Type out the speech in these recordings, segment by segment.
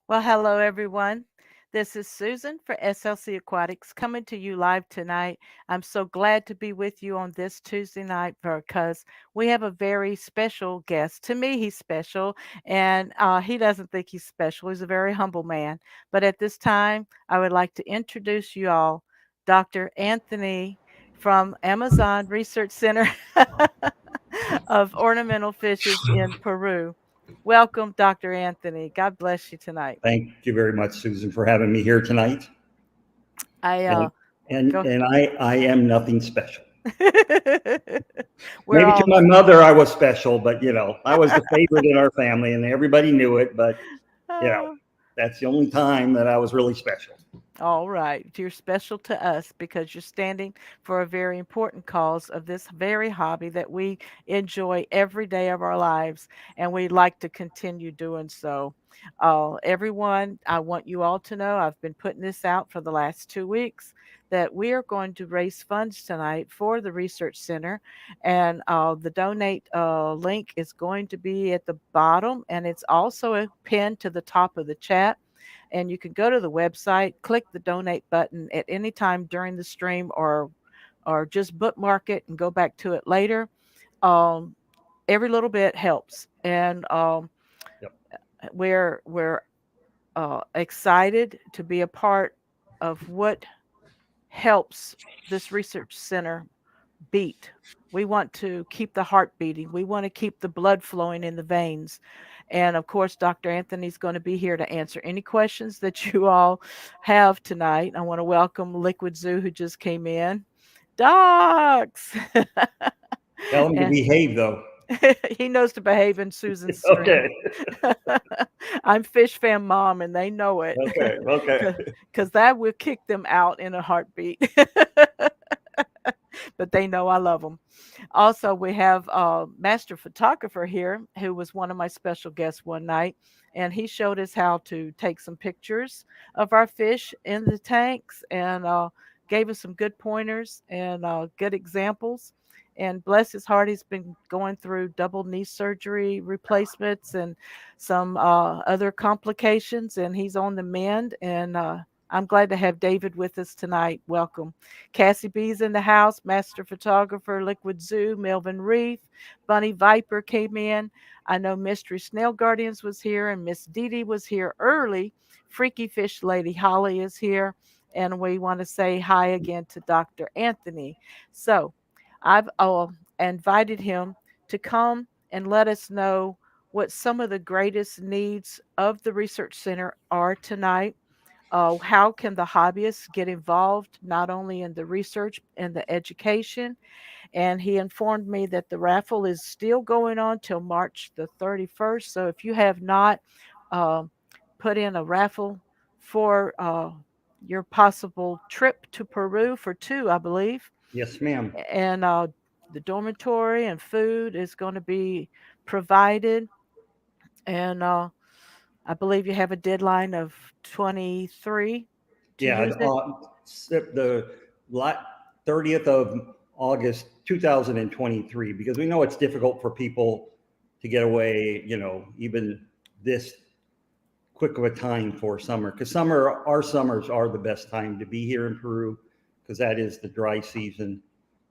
Well, hello everyone. This is Susan for SLC Aquatics coming to you live tonight. I'm so glad to be with you on this Tuesday night because we have a very special guest. To me, he's special, and he doesn't think he's special. He's a very humble man. But at this time, I would like to introduce you all Dr. Anthony from Amazon Research Center of Ornamental Fishes in Peru. Welcome, Dr. Anthony. God bless you tonight. Thank you very much, Susan, for having me here tonight. I And and go. and I am nothing special. We're Maybe to all my mother I was special, but I was the favorite in our family, and everybody knew it. But you know, uh, that's the only time that I was really special. all right. You're special to us because you're standing for a very important cause of this very hobby that we enjoy every day of our lives, and we'd like to continue doing so. Everyone, I want you all to know I've been putting this out for the last 2 weeks that we are going to raise funds tonight for the research center, and the donate link is going to be at the bottom, and it's also pinned to the top of the chat, and you can go to the website, click the donate button at any time during the stream, or just bookmark it and go back to it later. Um, every little bit helps, and Yep. we're excited to be a part of what helps this research center beat. We want to keep the heart beating. We want to keep the blood flowing in the veins. And of course, Dr. Anthony's going to be here to answer any questions that you all have tonight. I want to welcome Liquid Zoo, who just came in. Docs! Tell them to And behave, though. he knows to behave in Susan's stream. Okay. I'm Fish Fam Mom, and they know it Okay. Okay. because that will kick them out in a heartbeat. But they know I love them. Also, we have a master photographer here who was one of my special guests one night, and he showed us how to take some pictures of our fish in the tanks, and gave us some good pointers and good examples. And bless his heart, he's been going through double knee surgery replacements and some other complications, and he's on the mend. And I'm glad to have David with us tonight. Welcome. Cassie B's in the house, master photographer, Liquid Zoo, Melvin Reef, Bunny Viper came in. I know Mystery Snail Guardians was here, and Miss Dee Dee was here early. Freaky Fish Lady Holly is here. And we want to say hi again to Dr. Anthony. So I've invited him to come and let us know what some of the greatest needs of the research center are tonight. How can the hobbyists get involved not only in the research and the education? And he informed me that the raffle is still going on till March the 31st. So if you have not uh, put in a raffle for your possible trip to Peru for two, I believe, Yes, ma'am. and the dormitory and food is going to be provided. And I believe you have a deadline of 23 to Yeah. use it. The 30th of August, 2023, because we know it's difficult for people to get away. Even this quick of a time for summer, because our summers are the best time to be here in Peru, because that is the dry season,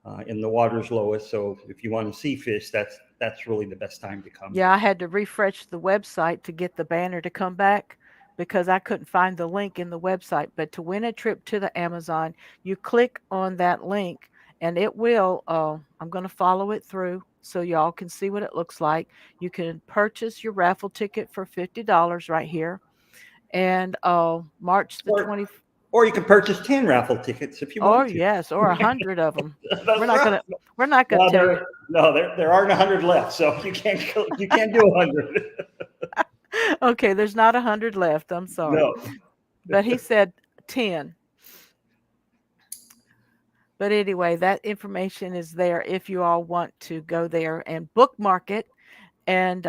and the water's lowest. So if you want to see fish, that's really the best time to come Yeah, I here. had to refresh the website to get the banner to come back because I couldn't find the link in the website. But to win a trip to the Amazon, you click on that link and it will, I'm going to follow it through so y'all can see what it looks like. You can purchase your raffle ticket for $50 right here. And March the Or 20th, or you can purchase 10 raffle tickets if you or want to. yes, or 100 of them. We're That's not right. going to, we're not going No, to tell you. there aren't 100 left, so you can't do 100. Okay, there's not 100 left. I'm sorry. No. But he said 10. But anyway, that information is there if you all want to go there and bookmark it. And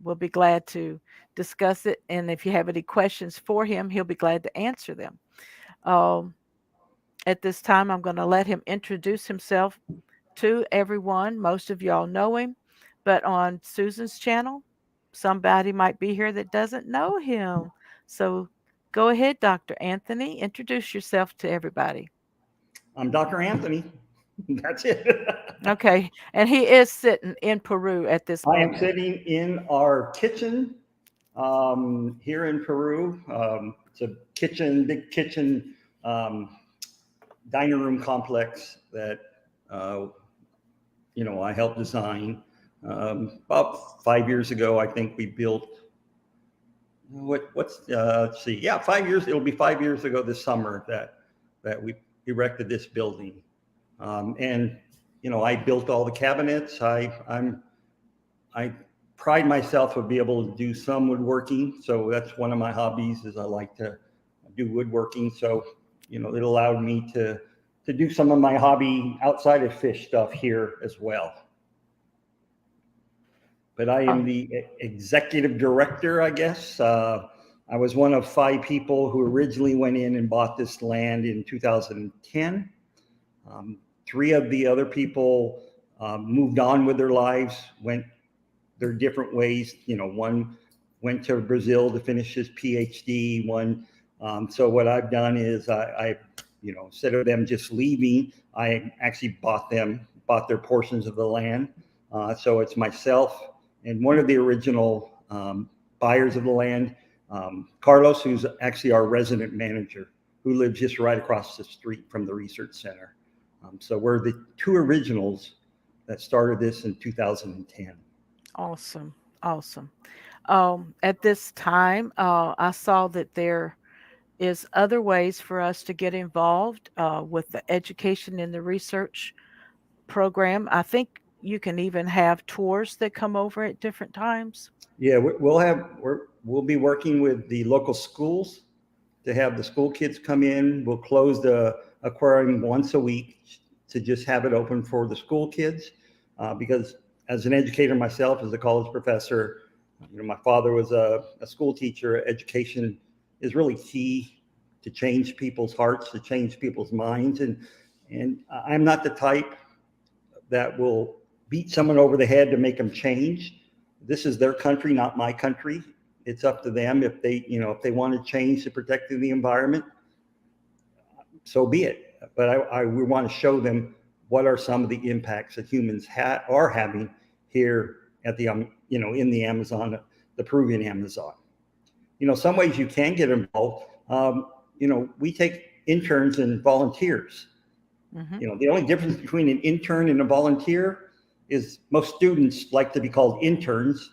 we'll be glad to discuss it. And if you have any questions for him, he'll be glad to answer them. Um, at this time, I'm going to let him introduce himself to everyone. Most of y'all know him, but on Susan's channel, somebody might be here that doesn't know him. So go ahead, Dr. Anthony, introduce yourself to everybody. I'm Dr. Anthony. That's it. Okay, and he is sitting in Peru at this I am moment. sitting in our kitchen here in Peru. It's a kitchen, big kitchen, um, dining room complex that uh, I helped design. About 5 years ago, I think we built. Let's see, yeah, 5 years. It'll be 5 years ago this summer that we erected this building, and I built all the cabinets. I pride myself to be able to do some woodworking, so that's one of my hobbies. Is I like to do woodworking. So it allowed me to do some of my hobby outside of fish stuff here as well. But I am Oh, the executive director, I guess. I was one of 5 people who originally went in and bought this land in 2010. 3 of the other people moved on with their lives, went their different ways. One went to Brazil to finish his PhD. So what I've done is instead of them just leaving, I actually bought their portions of the land. So it's myself and one of the original buyers of the land, Carlos, who's actually our resident manager, who lives just right across the street from the research center. So we're the 2 originals that started this in 2010. awesome, awesome. At this time, I saw that there is other ways for us to get involved with the education and the research program. I think you can even have tours that come over at different times. Yeah, we'll be working with the local schools to have the school kids come in. We'll close the aquarium once a week to just have it open for the school kids. Because as an educator myself, as a college professor, my father was a school teacher. Education is really key to change people's hearts, to change people's minds. And I'm not the type that will beat someone over the head to make them change. This is their country, not my country. It's up to them. If they want to change to protecting the environment, so be it. But we want to show them what are some of the impacts that humans are having here at the in the Amazon, the Peruvian Amazon. Some ways you can get involved. We take interns and volunteers. The only difference between an intern and a volunteer is most students like to be called interns,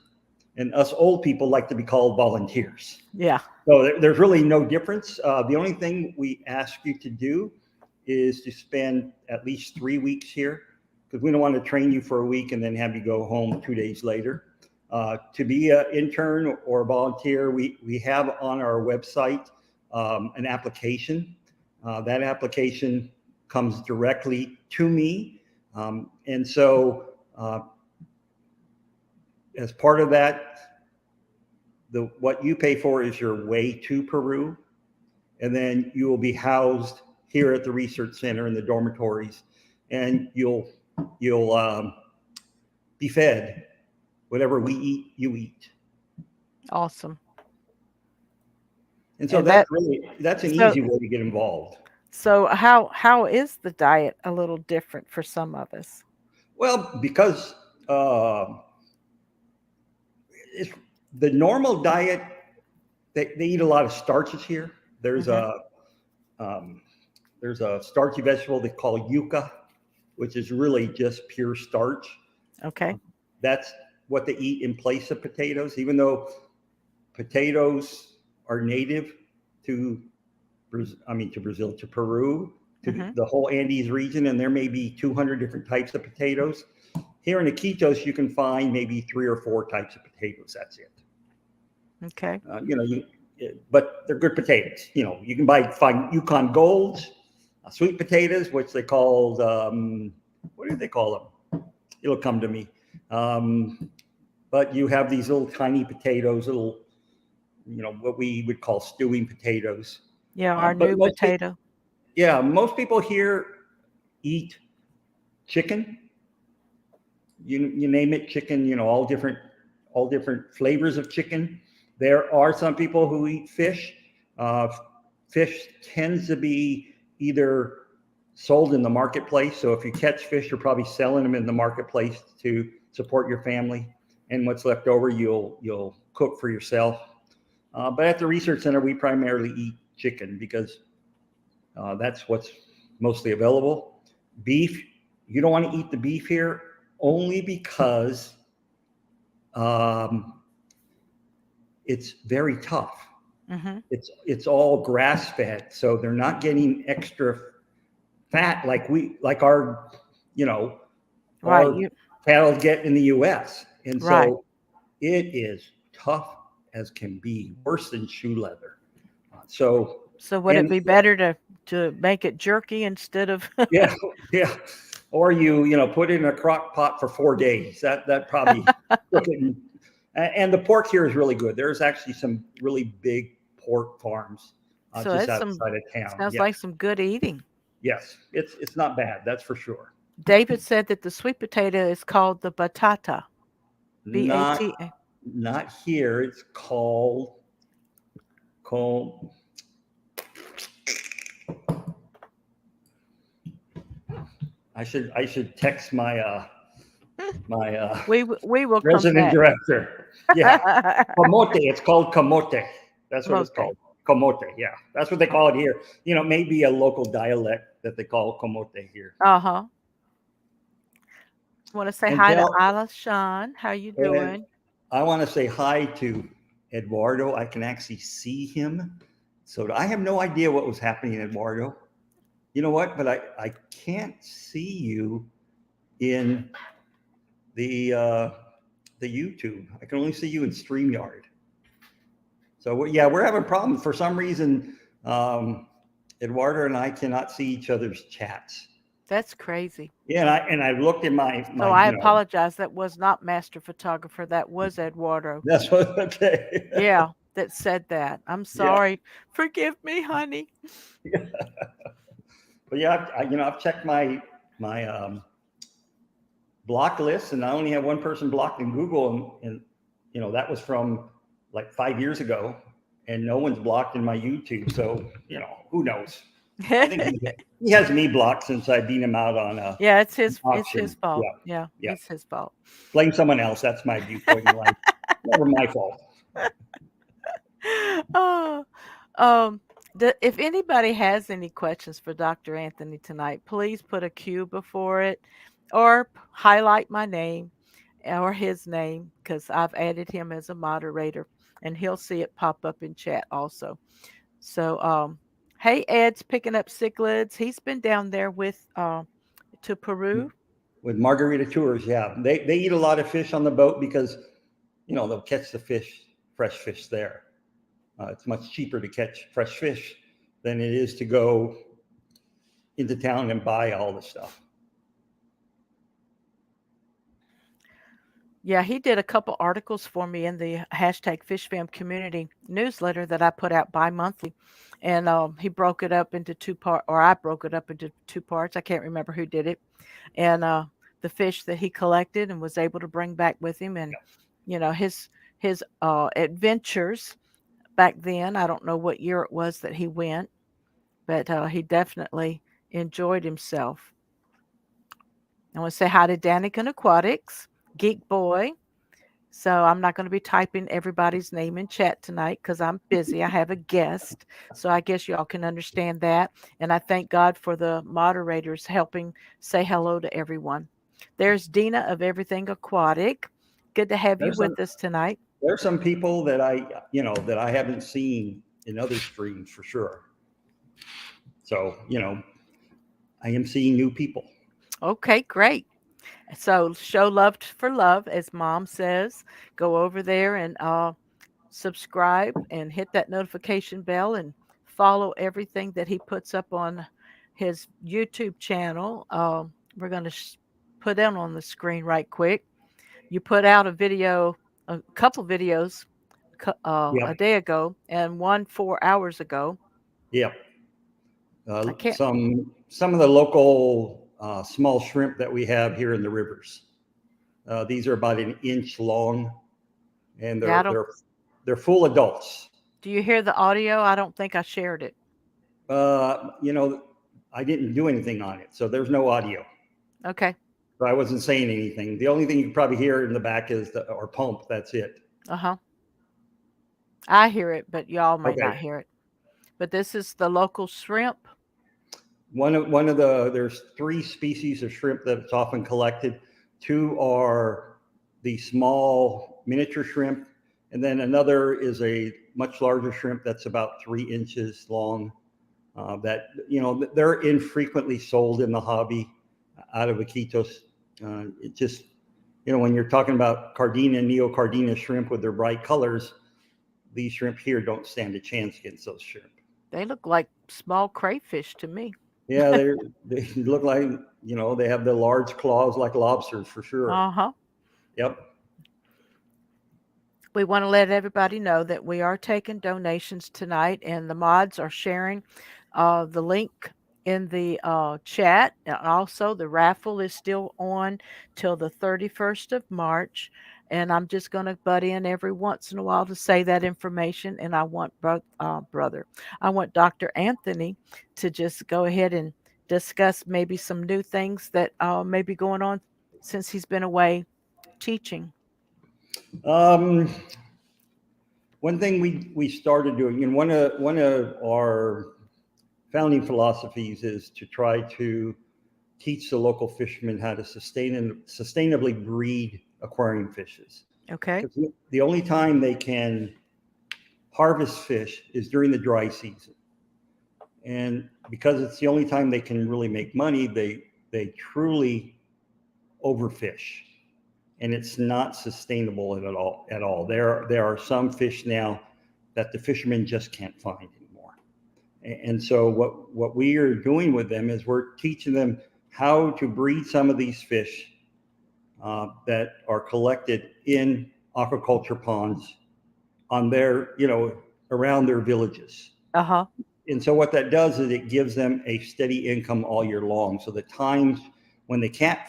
and us old people like to be called volunteers. Yeah. So there's really no difference. The only thing we ask you to do is to spend at least 3 weeks here, because we don't want to train you for a week and then have you go home 2 days later. To be an intern or a volunteer, we have on our website an application. That application comes directly to me. And so as part of that, what you pay for is your way to Peru, and then you will be housed here at the research center in the dormitories, and you'll be fed whatever we eat, you eat. Awesome. And so And that that's an so easy way to get involved. so how is the diet a little different for some of us? Well, because it's the normal diet, they eat a lot of starches here. There's Mhm. a um, there's a starchy vegetable they call yuca, which is really just pure starch. Okay. That's what they eat in place of potatoes, even though potatoes are native to to Brazil, to Peru, to Mhm. the whole Andes region, and there may be 200 different types of potatoes. Here in Iquitos, you can find maybe 3 or 4 types of potatoes. That's it. Okay. But they're good potatoes. You can find Yukon Golds, sweet potatoes, which they call what do they call them? It'll come to me. But you have these little tiny potatoes, what we would call stewing potatoes. Yeah, our But new potato. most people here eat chicken. You name it, chicken. all different flavors of chicken. There are some people who eat fish. Fish tends to be either sold in the marketplace. So if you catch fish, you're probably selling them in the marketplace to support your family. And what's left over, you'll cook for yourself. But at the research center, we primarily eat chicken because that's what's mostly available. Beef, you don't want to eat the beef here only because it's very tough. Mm-hmm. It's all grass fed, so they're not getting extra fat like our Right. our cattle get in the U.S. And Right. so it is tough as can be, worse than shoe leather. So So would it and be better to make it jerky instead of yeah, yeah. Or put it in a crock pot for 4 days. That probably and the pork here is really good. There's actually some really big pork farms so just it's some outside of town. sounds Yeah. like some good eating. Yes. It's not bad, that's for sure. David said that the sweet potato is called the batata. Not BATA. not here. It's called I should text my We will come resident back. director. Yeah. Camote. It's called camote. That's what it's Mote. called. Camote. Yeah. That's what they call it here. Maybe a local dialect that they call camote here. Uh-huh. Want to say And hi to Isla Sean. How you and doing? I want to say hi to Eduardo. I can actually see him. So I have no idea what was happening, Eduardo. You know what? But I can't see you in the YouTube. I can only see you in StreamYard. So we're having problems for some reason. Eduardo and I cannot see each other's chats. That's crazy. Yeah, and I looked in my So I apologize. That was not master photographer. That was Eduardo. That's what okay. Yeah, that said that. I'm Yeah, sorry. Forgive me, honey. but yeah, I've checked my block list, and I only have one person blocked in Google, and that was from like 5 years ago, and no one's blocked in my YouTube. So who knows? I think he has me blocked since I beat him out on a Yeah, it's his auction. fault. Yeah, Yeah, it's his fault. blame someone else. That's my viewpoint in life. Never my fault. Oh, if anybody has any questions for Dr. Anthony tonight, please put a Q before it or highlight my name or his name because I've added him as a moderator and he'll see it pop up in chat also. So, hey, Ed's picking up cichlids. He's been down there with to Peru. With Margarita Tours, yeah, they eat a lot of fish on the boat because they'll catch the fresh fish there. It's much cheaper to catch fresh fish than it is to go into town and buy all the stuff. Yeah, he did a couple articles for me in the hashtag FishFam community newsletter that I put out bi-monthly. And he broke it up into two parts, or I broke it up into two parts. I can't remember who did it. And the fish that he collected and was able to bring back with him, and his adventures back then. I don't know what year it was that he went, but he definitely enjoyed himself. I want to say hi to Danican Aquatics, Geek Boy. So I'm not going to be typing everybody's name in chat tonight because I'm busy. I have a guest. So I guess y'all can understand that. And I thank God for the moderators helping say hello to everyone. There's Dina of Everything Aquatic. Good to have you with us tonight. There's some people that I haven't seen in other streams for sure. So, I am seeing new people. Okay, great. So show love for love, as Mom says. Go over there and subscribe and hit that notification bell and follow everything that he puts up on his YouTube channel. We're going to put them on the screen right quick. You put out a couple videos a day ago and one 4 hours ago. Yep. Some of the local small shrimp that we have here in the rivers. These are about an inch long. and Yeah, they're full adults. do you hear the audio? I don't think I shared it. You know, I didn't do anything on it, so there's no audio. Okay. So I wasn't saying anything. The only thing you can probably hear in the back is our pump. That's it. Uh-huh. I hear it, but y'all might Okay. not hear it. But this is the local shrimp. There's three species of shrimp that's often collected. Two are the small miniature shrimp, and then another is a much larger shrimp that's about 3 inches long. That they're infrequently sold in the hobby out of Iquitos. It just when you're talking about Cardina and Neocardina shrimp with their bright colors, these shrimp here don't stand a chance against those shrimp. They look like small crayfish to me. Yeah, they look like they have the large claws like lobsters for sure. Uh-huh. Yep. We want to let everybody know that we are taking donations tonight, and the mods are sharing the link in the chat. And also, the raffle is still on till the 31st of March. And I'm just going to butt in every once in a while to say that information. And I want I want Dr. Anthony to just go ahead and discuss maybe some new things that may be going on since he's been away teaching. Um, One thing we started doing, and one of our founding philosophies is to try to teach the local fishermen how to sustainably breed aquarium fishes. Okay. Because the only time they can harvest fish is during the dry season, and because it's the only time they can really make money, they truly overfish, and it's not sustainable at all. There are some fish now that the fishermen just can't find anymore. And so what we are doing with them is we're teaching them how to breed some of these fish that are collected in aquaculture ponds on their, around their villages. Uh-huh. And so what that does is it gives them a steady income all year long. So the times when they can't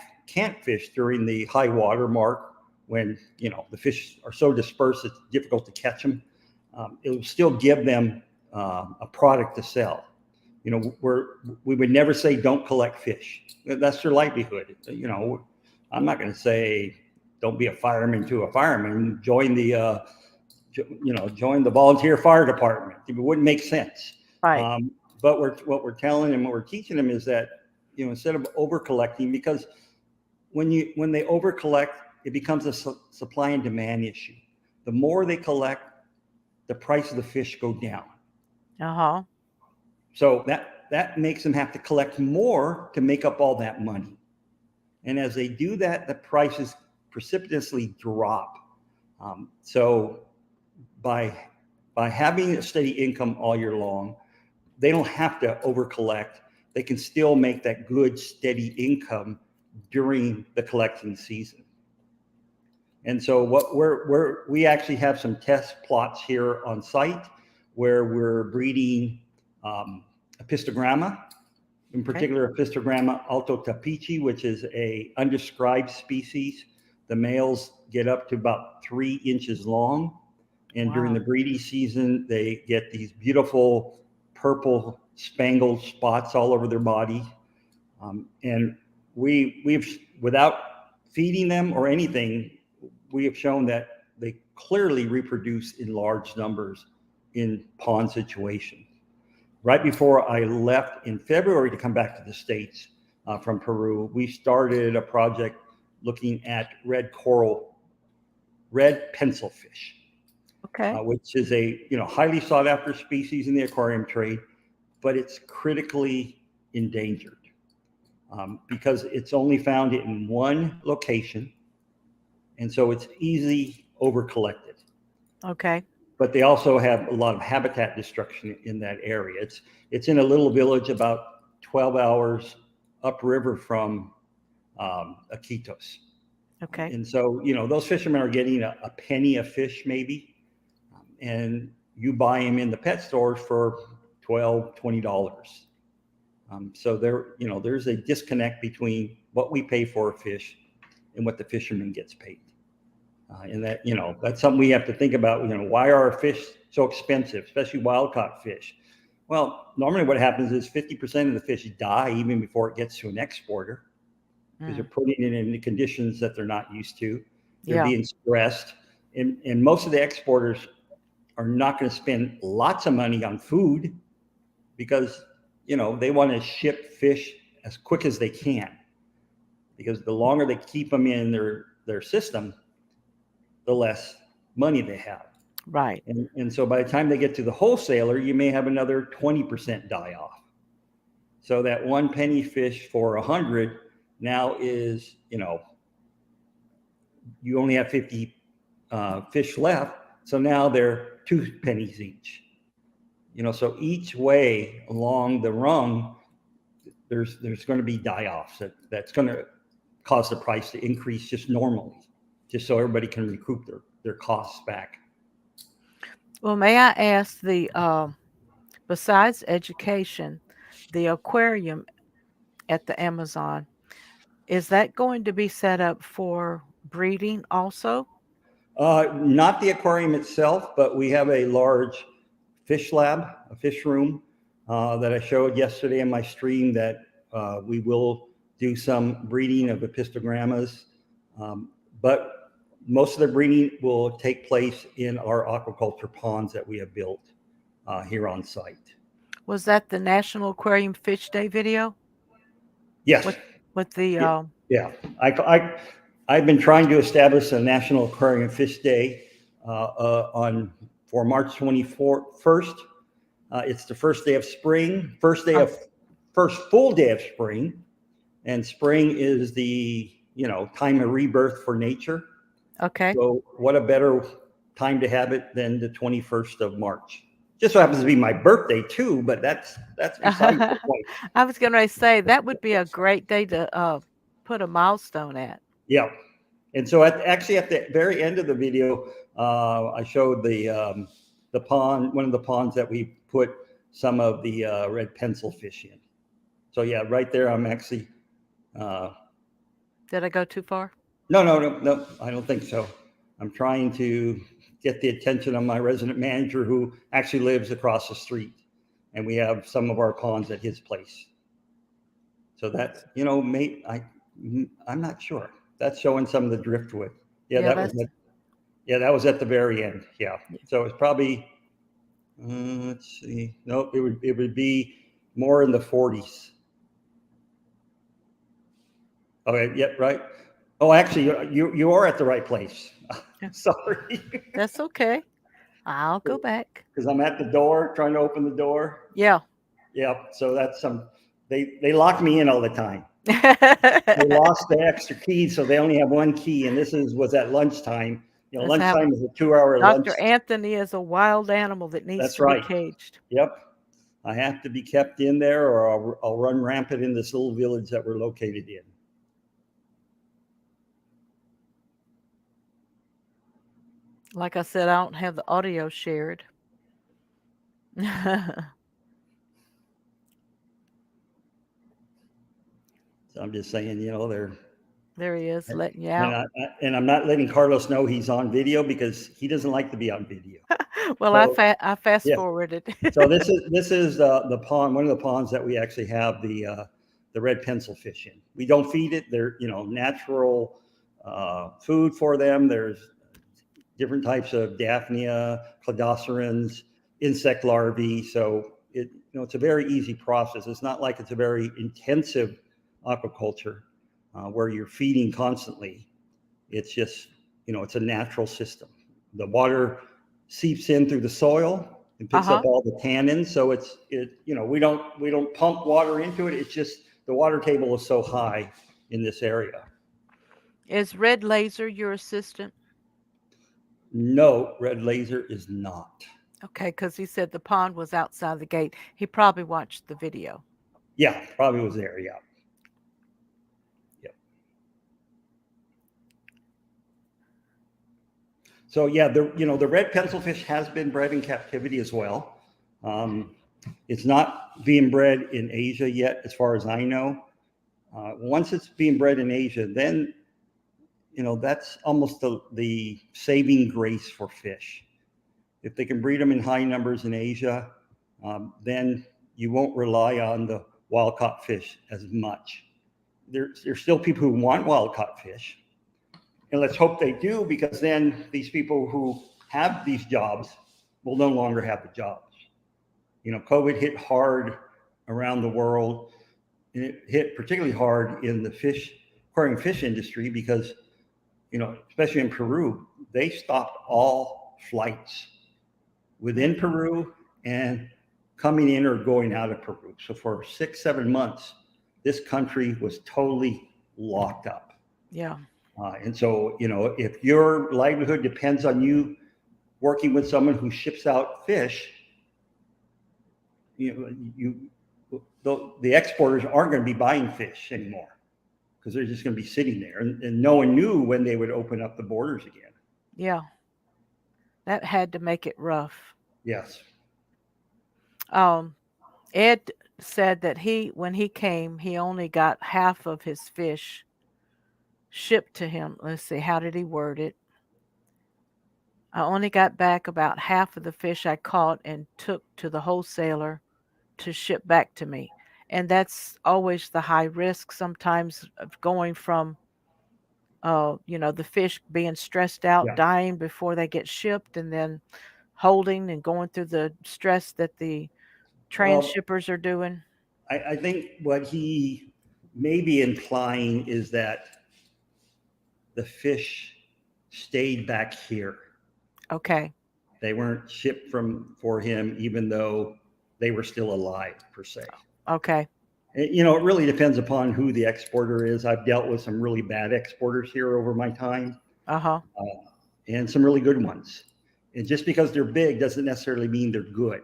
fish during the high water mark, when the fish are so dispersed it's difficult to catch them, it will still give them a product to sell. We would never say don't collect fish. That's their livelihood. I'm not going to say don't be a fireman to a fireman. Join the join the volunteer fire department. It wouldn't make sense. Right. But what we're telling them, what we're teaching them is that instead of over collecting, because when they over collect, it becomes a supply and demand issue. The more they collect, the price of the fish go down. Uh-huh. So that makes them have to collect more to make up all that money. And as they do that, the prices precipitously drop. So by having a steady income all year long, they don't have to over collect. They can still make that good steady income during the collecting season. And so we actually have some test plots here on site where we're breeding Apistogramma, in particular Apistogramma altotapici, which is a undescribed species. The males get up to about 3 inches long. And during the breeding season, they get these beautiful purple spangled spots all over their body. And we've, without feeding them or anything, we have shown that they clearly reproduce in large numbers in pond situations. Right before I left in February to come back to the States from Peru, we started a project looking at red pencilfish. Okay. Which is a highly sought after species in the aquarium trade, but it's critically endangered because it's only found in one location, and so it's easily over collected. Okay. But they also have a lot of habitat destruction in that area. It's in a little village about 12 hours upriver from Iquitos. Okay. And so those fishermen are getting a penny a fish maybe, and you buy them in the pet stores for $12, $20. So there's a disconnect between what we pay for a fish and what the fisherman gets paid. And that, that's something we have to think about. Why are our fish so expensive, especially wild caught fish? Well, normally what happens is 50% of the fish die even before it gets to an exporter, because they're putting it in conditions that they're not used to. They're being stressed. And most of the exporters are not going to spend lots of money on food because, they want to ship fish as quick as they can. Because the longer they keep them in their system, the less money they have. Right. And so by the time they get to the wholesaler, you may have another 20% die off. So that 1 penny fish for 100 now is, you only have 50 fish left. So now they're 2 pennies each. So each way along the rung, there's going to be die-offs that's going to cause the price to increase just normally, just so everybody can recoup their costs back. Well, may I ask besides education, the aquarium at the Amazon, is that going to be set up for breeding also? Not the aquarium itself, but we have a large fish lab, a fish room that I showed yesterday in my stream that we will do some breeding of epistogrammas. But most of the breeding will take place in our aquaculture ponds that we have built here on site. Was that the National Aquarium Fish Day video? Yes. With the yeah. I've been trying to establish a National Aquarium Fish Day for March 21st. It's the first day of spring, first full day of spring, and spring is the time of rebirth for nature. Okay. So what a better time to have it than the 21st of March. Just so happens to be my birthday too, but that's beside the point. I was going to say that would be a great day to put a milestone at. Yeah. And so actually at the very end of the video, I showed the pond, one of the ponds that we put some of the red pencil fish in. So yeah, right there, I'm actually. Did I go too far? No, I don't think so. I'm trying to get the attention of my resident manager who actually lives across the street. And we have some of our ponds at his place. So that's, I'm not sure. That's showing some of the driftwood. Yeah, that was at the very end. Yeah. So it's probably, let's see. Nope, it would be more in the 40s. Okay, yeah, right. Oh, actually, you are at the right place. Sorry. That's okay. I'll go back. Because I'm at the door, trying to open the door. Yeah. Yeah, so that's they lock me in all the time. They lost the extra key, so they only have one key, and this was at lunchtime. Lunchtime is a 2-hour lunch. Dr. Anthony is a wild animal that needs to be caged. Yep. I have to be kept in there, or I'll run rampant in this little village that we're located in. Like I said, I don't have the audio shared. So I'm just saying, there he is, letting you out. And I'm not letting Carlos know he's on video because he doesn't like to be on video. Well, I fast forwarded. So this is the pond, one of the ponds that we actually have the red pencil fish in. We don't feed it. They're natural food for them. There's different types of Daphnia, cladocerans, insect larvae. So it's a very easy process. It's not like it's a very intensive aquaculture where you're feeding constantly. It's just, it's a natural system. The water seeps in through the soil and picks up all the tannins. So we don't pump water into it. It's just the water table is so high in this area. Is Red Laser your assistant? No, Red Laser is not. Okay, because he said the pond was outside the gate. He probably watched the video. Yeah, probably was there. Yeah. Yep. So yeah, the red pencilfish has been bred in captivity as well. It's not being bred in Asia yet, as far as I know. Once it's being bred in Asia, then that's almost the saving grace for fish. If they can breed them in high numbers in Asia, then you won't rely on the wild caught fish as much. There's still people who want wild caught fish, and let's hope they do, because then these people who have these jobs will no longer have the jobs. COVID hit hard around the world, and it hit particularly hard in the aquarium fish industry because, especially in Peru, they stopped all flights within Peru and coming in or going out of Peru. So for 6-7 months, this country was totally locked up. Yeah. And so, if your livelihood depends on you working with someone who ships out fish, the exporters aren't going to be buying fish anymore because they're just going to be sitting there. And no one knew when they would open up the borders again. Yeah. That had to make it rough. Yes. Ed said that when he came, he only got half of his fish shipped to him. Let's see, how did he word it? I only got back about half of the fish I caught and took to the wholesaler to ship back to me. And that's always the high risk sometimes of going from, the fish being stressed out, Yeah. dying before they get shipped, and then holding and going through the stress that the Well, transshippers are doing. I think what he may be implying is that the fish stayed back here. Okay. They weren't shipped for him, even though they were still alive, per se. Okay. It really depends upon who the exporter is. I've dealt with some really bad exporters here over my time, Uh-huh. and some really good ones. And just because they're big doesn't necessarily mean they're good.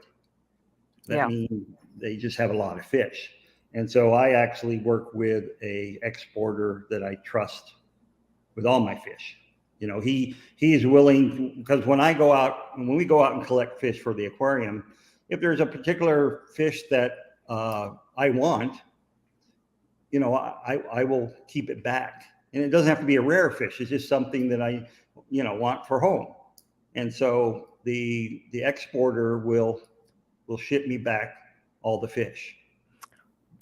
That means they just have a lot of fish. And so I actually work with a exporter that I trust with all my fish. He is willing, because when we go out and collect fish for the aquarium, if there's a particular fish that I want, I will keep it back. And it doesn't have to be a rare fish. It's just something that I, want for home. And so the exporter will ship me back all the fish.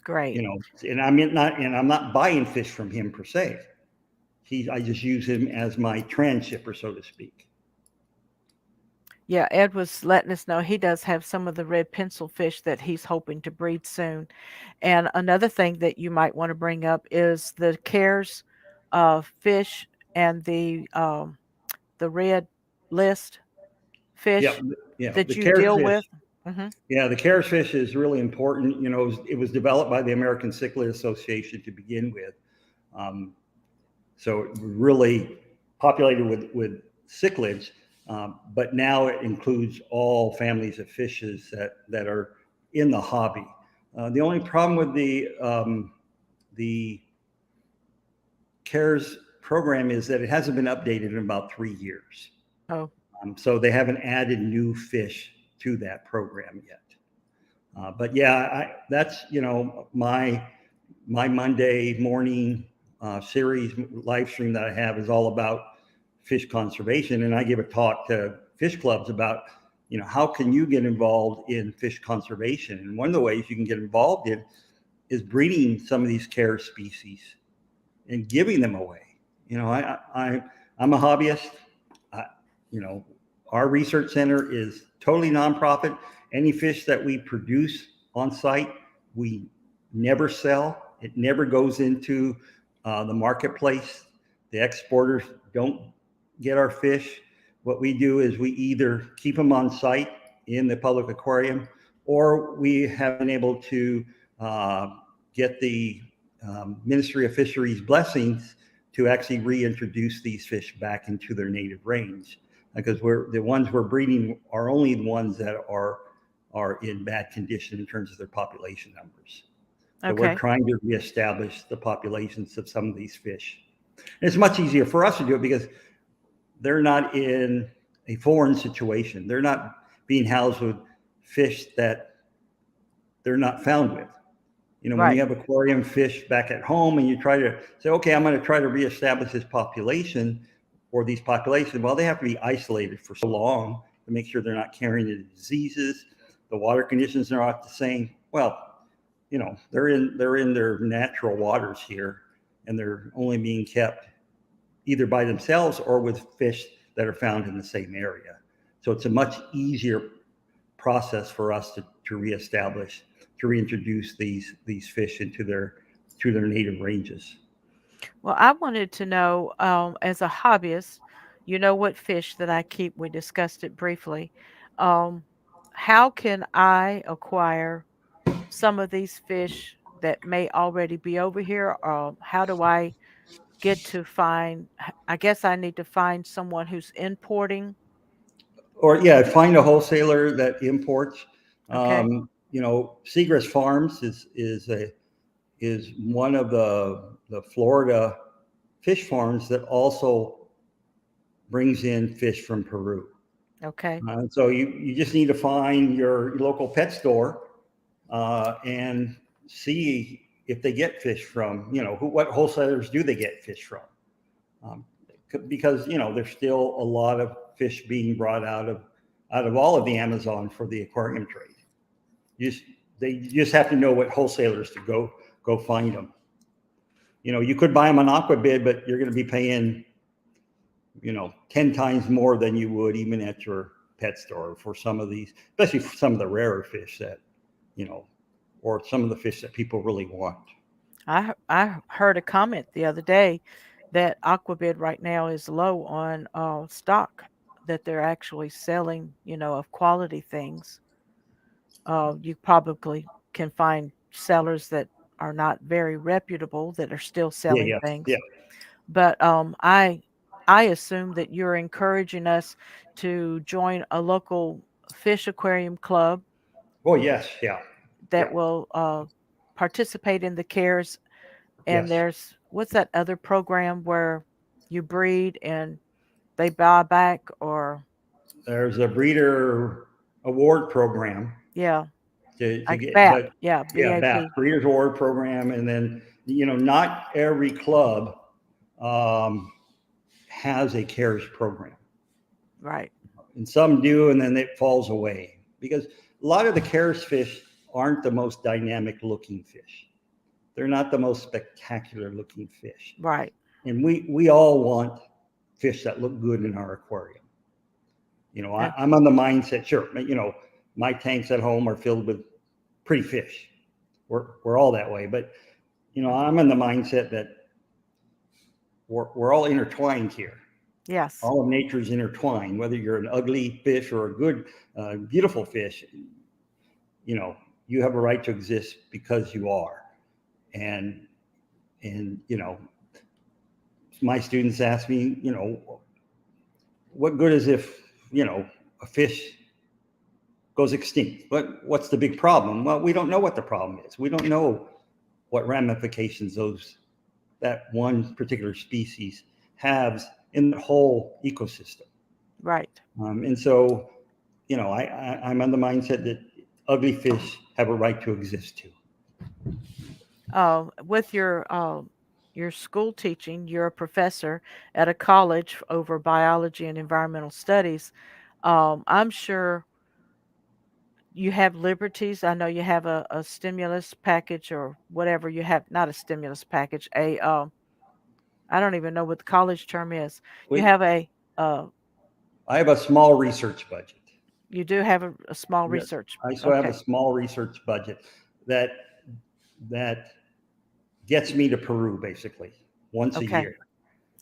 Great. And I'm not buying fish from him per se. I just use him as my transshipper, so to speak. Yeah, Ed was letting us know he does have some of the red pencil fish that he's hoping to breed soon. And another thing that you might want to bring up is the cares fish and the red list Yeah, fish yeah. The that you CARES deal fish. with. Hmm. Yeah, the CARES fish is really important. It was developed by the American Cichlid Association to begin with. So it really populated with cichlids, but now it includes all families of fishes that are in the hobby. The only problem with the CARES program is that it hasn't been updated in about 3 years. Oh, So they haven't added new fish to that program yet. But yeah, that's my Monday morning series live stream that I have is all about fish conservation, and I give a talk to fish clubs about how can you get involved in fish conservation. And one of the ways you can get involved in is breeding some of these care species and giving them away. I'm a hobbyist. I, our research center is totally nonprofit. Any fish that we produce on site, we never sell. It never goes into the marketplace. The exporters don't get our fish. What we do is we either keep them on site in the public aquarium, or we have been able to get the Ministry of Fisheries blessings to actually reintroduce these fish back into their native range, because the ones we're breeding are only the ones that are in bad condition in terms of their population numbers. So we're trying to reestablish the populations of some of these fish. And it's much easier for us to do it because they're not in a foreign situation. They're not being housed with fish that they're not found with. When you Right. have aquarium fish back at home and you try to say, okay, I'm going to try to reestablish this population or these populations, well, they have to be isolated for so long to make sure they're not carrying the diseases. The water conditions are not the same. Well, they're in their natural waters here, and they're only being kept either by themselves or with fish that are found in the same area. So it's a much easier process for us to reestablish, to reintroduce these fish into their native ranges. Well, I wanted to know, as a hobbyist, you know what fish that I keep, we discussed it briefly. Um, how can I acquire some of these fish that may already be over here? How do I get to find, I guess I need to find someone who's importing. Or yeah, find a wholesaler that imports. Okay. Seagrass Farms is one of the Florida fish farms that also brings in fish from Peru. Okay. So you just need to find your local pet store and see if they get fish from, what wholesalers do they get fish from? Um, because there's still a lot of fish being brought out of all of the Amazon for the aquarium trade. You just, you just have to know what wholesalers to go find them. You could buy them on Aquabid, but you're going to be paying 10 times more than you would even at your pet store for some of these, especially for some of the rarer fish that, you know, or some of the fish that people really want. I heard a comment the other day that Aquabid right now is low on stock, that they're actually selling, of quality things. You probably can find sellers that are not very reputable that are still Yeah, selling yeah, yeah. things. But I assume that you're encouraging us to join a local fish aquarium club Oh, yes, yeah, that yeah, will participate in the cares. And yes. there's, what's that other program where you breed and they buy back, or There's a breeder award program yeah, to like get, BAP, but yeah, yeah, BAP, BAP, breeders award program. And then, not every club um, has a CARES program. right, And some do, and then it falls away because a lot of the CARES fish aren't the most dynamic looking fish. They're not the most spectacular looking fish. right, And we all want fish that look good in our aquarium. uh, I'm on the mindset, sure, my tanks at home are filled with pretty fish. We're all that way. But, I'm in the mindset that we're all intertwined here. yes, All of nature is intertwined, whether you're an ugly fish or a good, beautiful fish, you know, you have a right to exist because you are. And, my students ask me, what good is if, a fish goes extinct? But what's the big problem? Well, we don't know what the problem is. We don't know what ramifications that one particular species has in the whole ecosystem. right. And so, I'm on the mindset that ugly fish have a right to exist too. With your school teaching, you're a professor at a college over biology and environmental studies. I'm sure you have liberties. I know you have a stimulus package or whatever you have, not a stimulus package, I don't even know what the college term is. You We, have uh, I have a small research budget. you do have a small Yes, research. I so have a Okay. small research budget that that gets me to Peru basically once a Okay. year.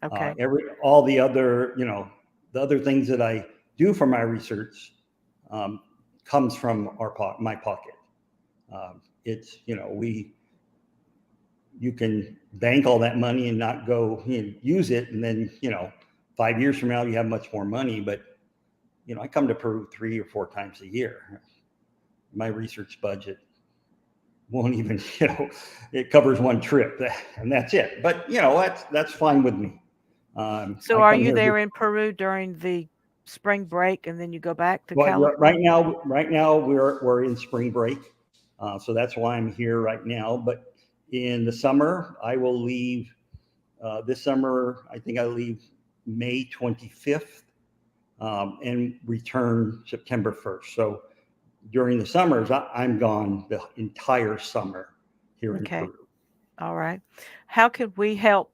Okay. Every all the other the other things that I do for my research um, comes from my pocket. It's we you can bank all that money and not go use it, and then 5 years from now you have much more money. But I come to Peru 3 or 4 times a year. My research budget won't even it covers one trip, and that's it. But that's fine with me. So I are come you here. there in Peru during the spring break and then you go back to Well, right California? now, we're in spring break. So that's why I'm here right now. But in the summer, I will leave. This summer, I think I leave May 25th and return September 1st. So during the summers, I'm gone the entire summer here in Okay. Peru. All right. How could we help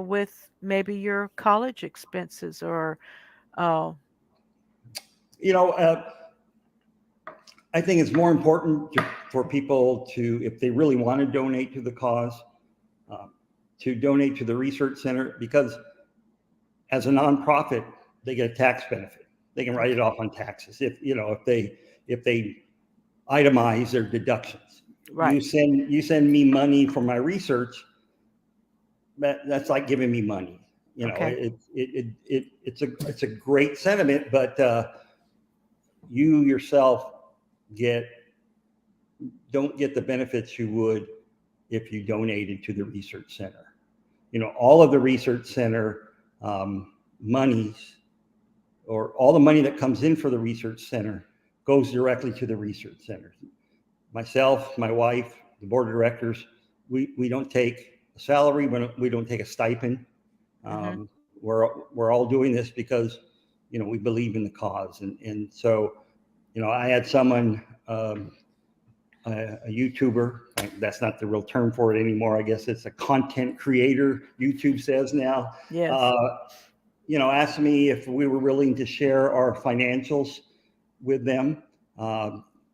with maybe your college expenses or uh, You know, I think it's more important for people to, if they really want to donate to the cause, uh, to donate to the research center, because as a nonprofit, they get a tax benefit. They can write it okay. off on taxes if they itemize their deductions. Right. You send me money for my research. That's like giving me money. You know, Okay. it's a great sentiment, but you yourself get don't get the benefits you would if you donated to the research center. You know, all of the research center monies, or all the money that comes in for the research center, goes directly to the research center. Myself, my wife, the board of directors, we don't take a salary, we don't take a stipend. Mhm. We're all doing this because, you know, we believe in the cause. And so, you know, I had someone, a YouTuber, that's not the real term for it anymore. I guess it's a content creator, YouTube says now, Yes. uh, you know, asked me if we were willing to share our financials with them,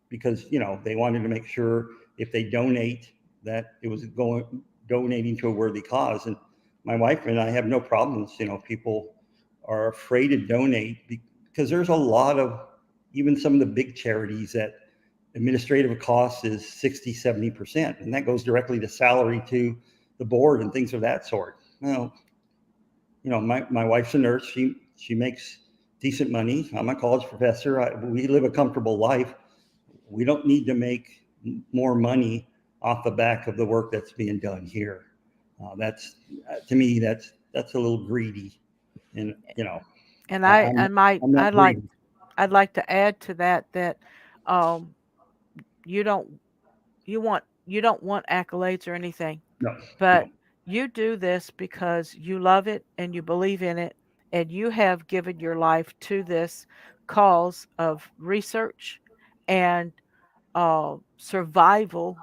because, you know, they wanted to make sure if they donate that it was donating to a worthy cause. And my wife and I have no problems. You know, people are afraid to donate because there's a lot of, even some of the big charities, that administrative cost is 60-70%, and that goes directly to salary to the board and things of that sort. Well, you know, my wife's a nurse. She makes decent money. I'm a college professor. We live a comfortable life. We don't need to make more money off the back of the work that's being done here. That's To me, that's a little greedy, and you know, And I, I I'm I might I'm not greedy. I'd like to add to that that um you don't you don't want accolades or anything, No, but no, you do this because you love it and you believe in it and you have given your life to this cause of research and survival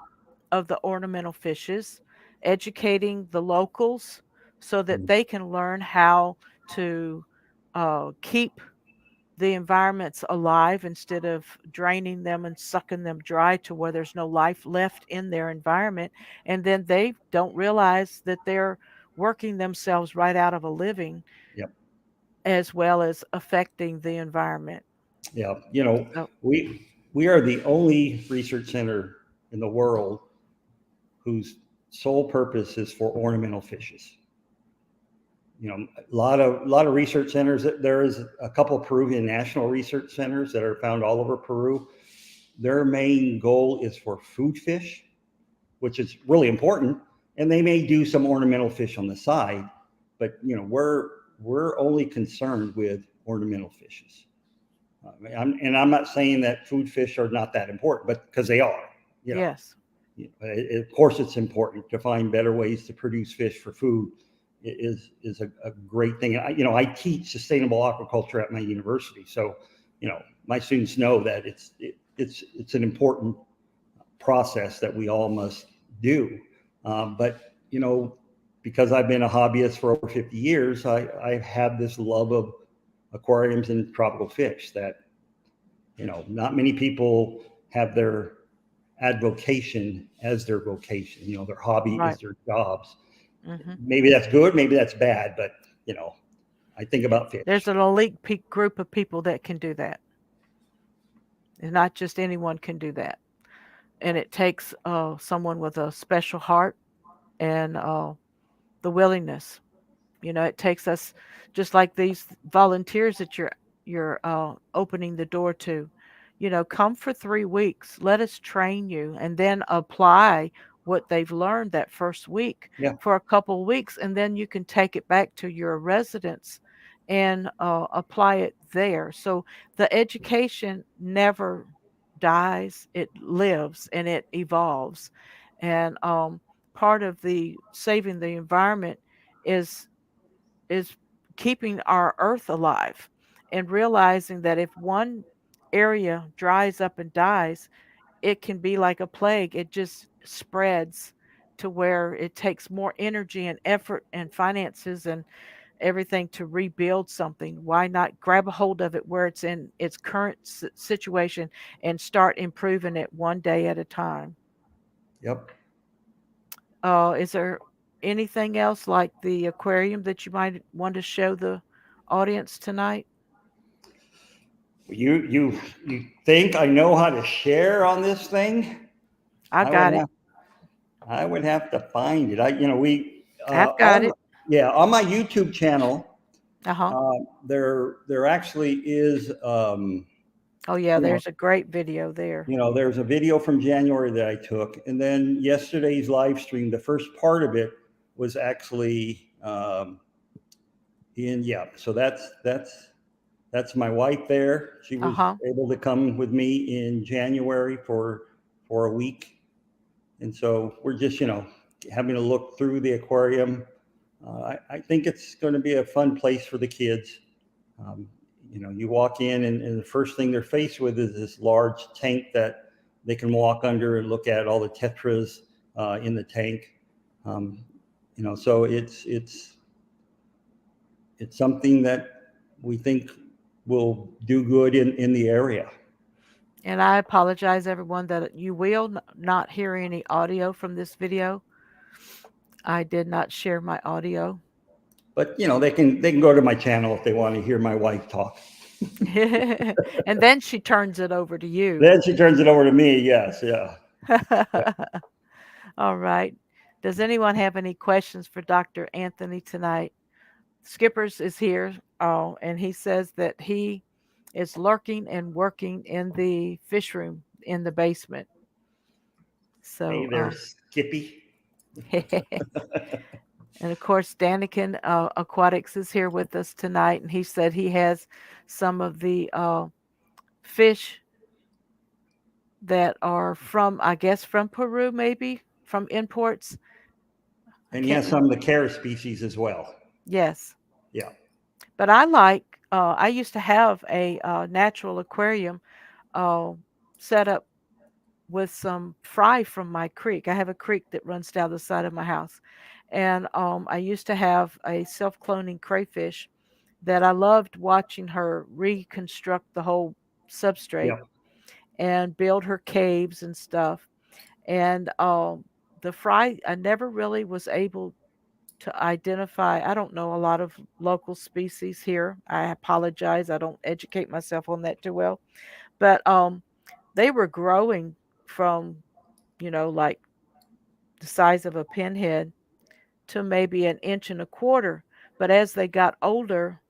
of the ornamental fishes, educating the locals so that mm, they can learn how to keep the environments alive instead of draining them and sucking them dry to where there's no life left in their environment. And then they don't realize that they're working themselves right out of a living yep, as well as affecting the environment. yeah. You know, So, we are the only research center in the world whose sole purpose is for ornamental fishes. You know, a lot of research centers. There is a couple of Peruvian national research centers that are found all over Peru. Their main goal is for food fish, which is really important, and they may do some ornamental fish on the side. But you know, we're only concerned with ornamental fishes. And I'm not saying that food fish are not that important, but because they are, you know. yes. Of course, it's important to find better ways to produce fish for food. Is a great thing. You know, I teach sustainable aquaculture at my university, so you know my students know that it's an important process that we all must do. But you know, because I've been a hobbyist for over 50 years, I've had this love of aquariums and tropical fish that, you know, not many people have their advocation as their vocation. You know, their hobby Right. is their jobs. Hmm. Maybe that's good, maybe that's bad, but you know, I think about There's fish. an elite group of people that can do that. And not just anyone can do that. And it takes someone with a special heart and the willingness. You know, it takes us just like these volunteers that you're opening the door to. You know, come for 3 weeks. Let us train you, and then apply what they've learned that first week Yeah, for a couple weeks, and then you can take it back to your residence and apply it there. So the education never dies, it lives and it evolves. And part of the saving the environment is is keeping our earth alive and realizing that if one area dries up and dies, it can be like a plague. It just spreads to where it takes more energy and effort and finances and everything to rebuild something. Why not grab a hold of it where it's in its current situation and start improving it one day at a time? Yep. Is there anything else like the aquarium that you might want to show the audience tonight? You think I know how to share on this thing? I I would got it. have I would have to find it. I you know we I've got on it. yeah on my YouTube channel Uh huh. there actually is Oh, yeah, you know there's a great video there. there's a video from January that I took, and then yesterday's live stream. The first part of it was actually in yeah. So that's my wife there. She Uh was huh. able to come with me in January for a week, and so we're just having a look through the aquarium. I think it's going to be a fun place for the kids. Um, you walk in, and the first thing they're faced with is this large tank that they can walk under and look at all the tetras in the tank. Um, so it's something that we think will do good in the area. And I apologize, everyone, that you will not hear any audio from this video. I did not share my audio. But they can go to my channel if they want to hear my wife talk. And then she turns it over to you. Then she turns it over to me. Yes, yeah. All right. Does anyone have any questions for Dr. Anthony tonight? Skippers is here, and he says that he is lurking and working in the fish room in the basement. Hey So, there, Skippy. and of course, Daniken Aquatics is here with us tonight, and he said he has some of the fish that are from, I guess, from Peru, maybe from imports. I And he can't has remember. some of the Kara species as well. Yes, Yeah. but I like. I used to have a natural aquarium uh, set up with some fry from my creek. I have a creek that runs down the side of my house, and I used to have a self-cloning crayfish that I loved watching her reconstruct the whole substrate Yeah. and build her caves and stuff. And the fry, I never really was able to identify. I don't know a lot of local species here. I apologize. I don't educate myself on that too well. But they were growing from, like the size of a pinhead to maybe an inch and a quarter. But as they got older,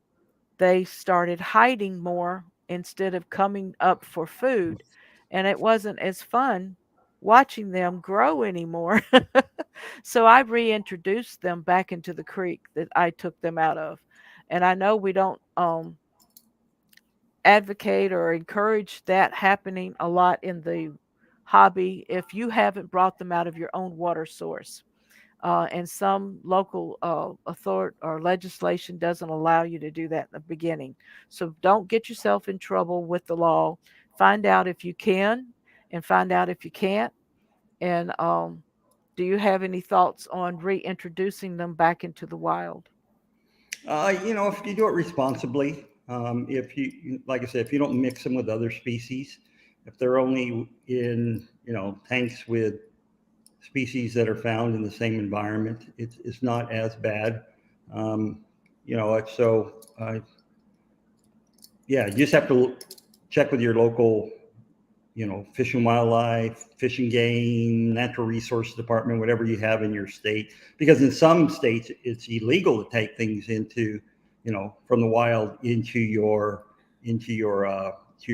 they started hiding more instead of coming up for food. And it wasn't as fun watching them grow anymore. So I reintroduced them back into the creek that I took them out of. And I know we don't advocate or encourage that happening a lot in the hobby if you haven't brought them out of your own water source. And some local authority or legislation doesn't allow you to do that in the beginning. So don't get yourself in trouble with the law. Find out if you can and find out if you can't. And do you have any thoughts on reintroducing them back into the wild? If you do it responsibly, if like I said, if you don't mix them with other species, if they're only in, tanks with species that are found in the same environment, it's not as bad. Um, yeah, you just have to check with your local, fish and wildlife, fish and game, natural resource department, whatever you have in your state. Because in some states, it's illegal to take things from the wild into your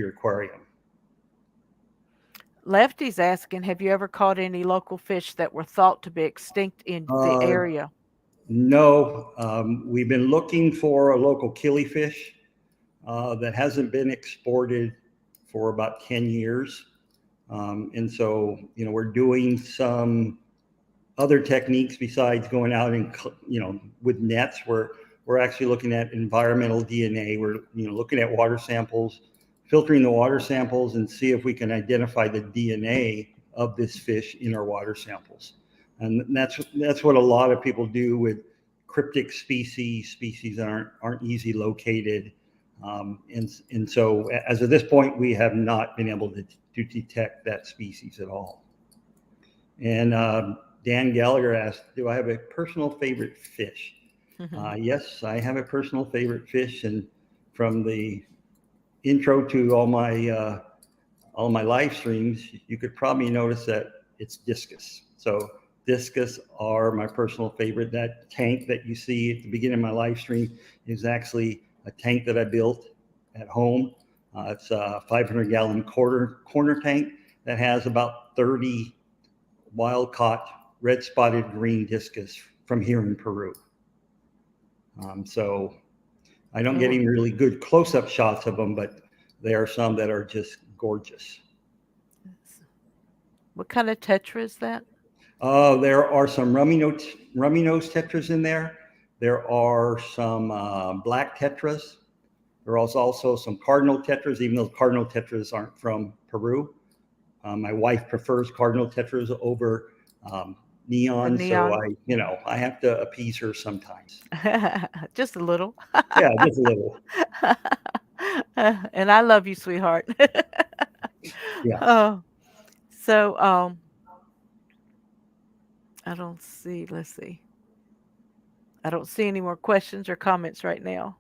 aquarium. Lefty's asking, have you ever caught any local fish that were thought to be extinct in the Uh, area? no, we've been looking for a local killifish that hasn't been exported for about 10 years. And so, we're doing some other techniques besides going out and, with nets. We're actually looking at environmental DNA. We're, looking at water samples, filtering the water samples, and see if we can identify the DNA of this fish in our water samples. And that's what a lot of people do with cryptic species that aren't easy located. And so as of this point, we have not been able to detect that species at all. And Dan Gallagher asked, do I have a personal favorite fish? Yes, I have a personal favorite fish. And from the intro to all my live streams, you could probably notice that it's discus. So discus are my personal favorite. That tank that you see at the beginning of my live stream is actually a tank that I built at home. It's a 500-gallon corner tank that has about 30 wild-caught red-spotted green discus from here in Peru. So I don't get any really good close-up shots of them, but there are some that are just gorgeous. What kind of tetra is that? There are some rummy nose tetras in there. There are some black tetras. There are also some cardinal tetras, even though cardinal tetras aren't from Peru. My wife prefers cardinal tetras over neon, so I have to appease her sometimes. Just a little. Yeah, just a little. And I love you, sweetheart. Yeah. Oh, so I don't see. Let's see. I don't see any more questions or comments right now.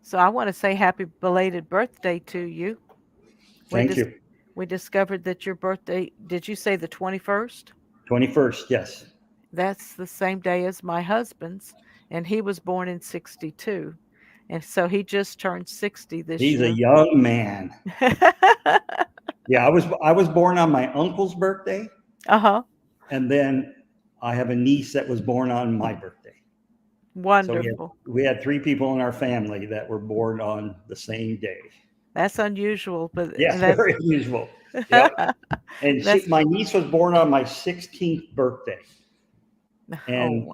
So I want to say happy belated birthday to you. Thank you. We discovered that your birthday, did you say the 21st? 21st, yes. That's the same day as my husband's, and he was born in 62. And so he just turned 60 this He's a year. young man. Yeah, I was born on my uncle's birthday. Uh-huh. And then I have a niece that was born on my birthday. Wonderful. So we had 3 people in our family that were born on the same day. That's unusual, but Yes, very unusual. Yep. And my niece was born on my 16th birthday. And,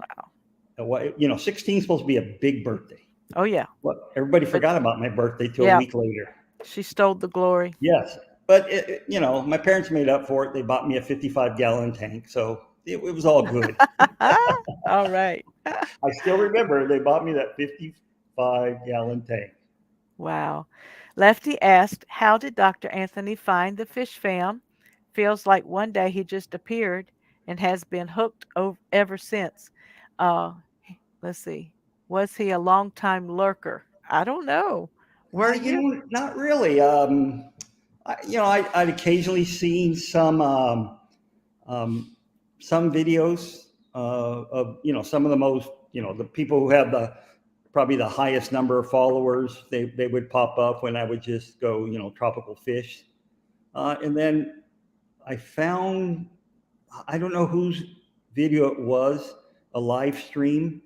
oh wow. 16 is supposed to be a big birthday. Oh yeah. Well, everybody forgot about my birthday till a week later. She stole the glory. Yes. But, my parents made up for it. They bought me a 55-gallon tank. So it was all good. All right. I still remember they bought me that 55-gallon tank. Wow. Lefty asked, how did Dr. Anthony find the fish fam? Feels like one day he just appeared and has been hooked ever since. Let's see. Was he a long-time lurker? I don't know. Were you? Not really. I'd occasionally seen some videos of some of the most the people who have probably the highest number of followers. They would pop up when I would just go tropical fish, and then I found, I don't know whose video it was, a live stream.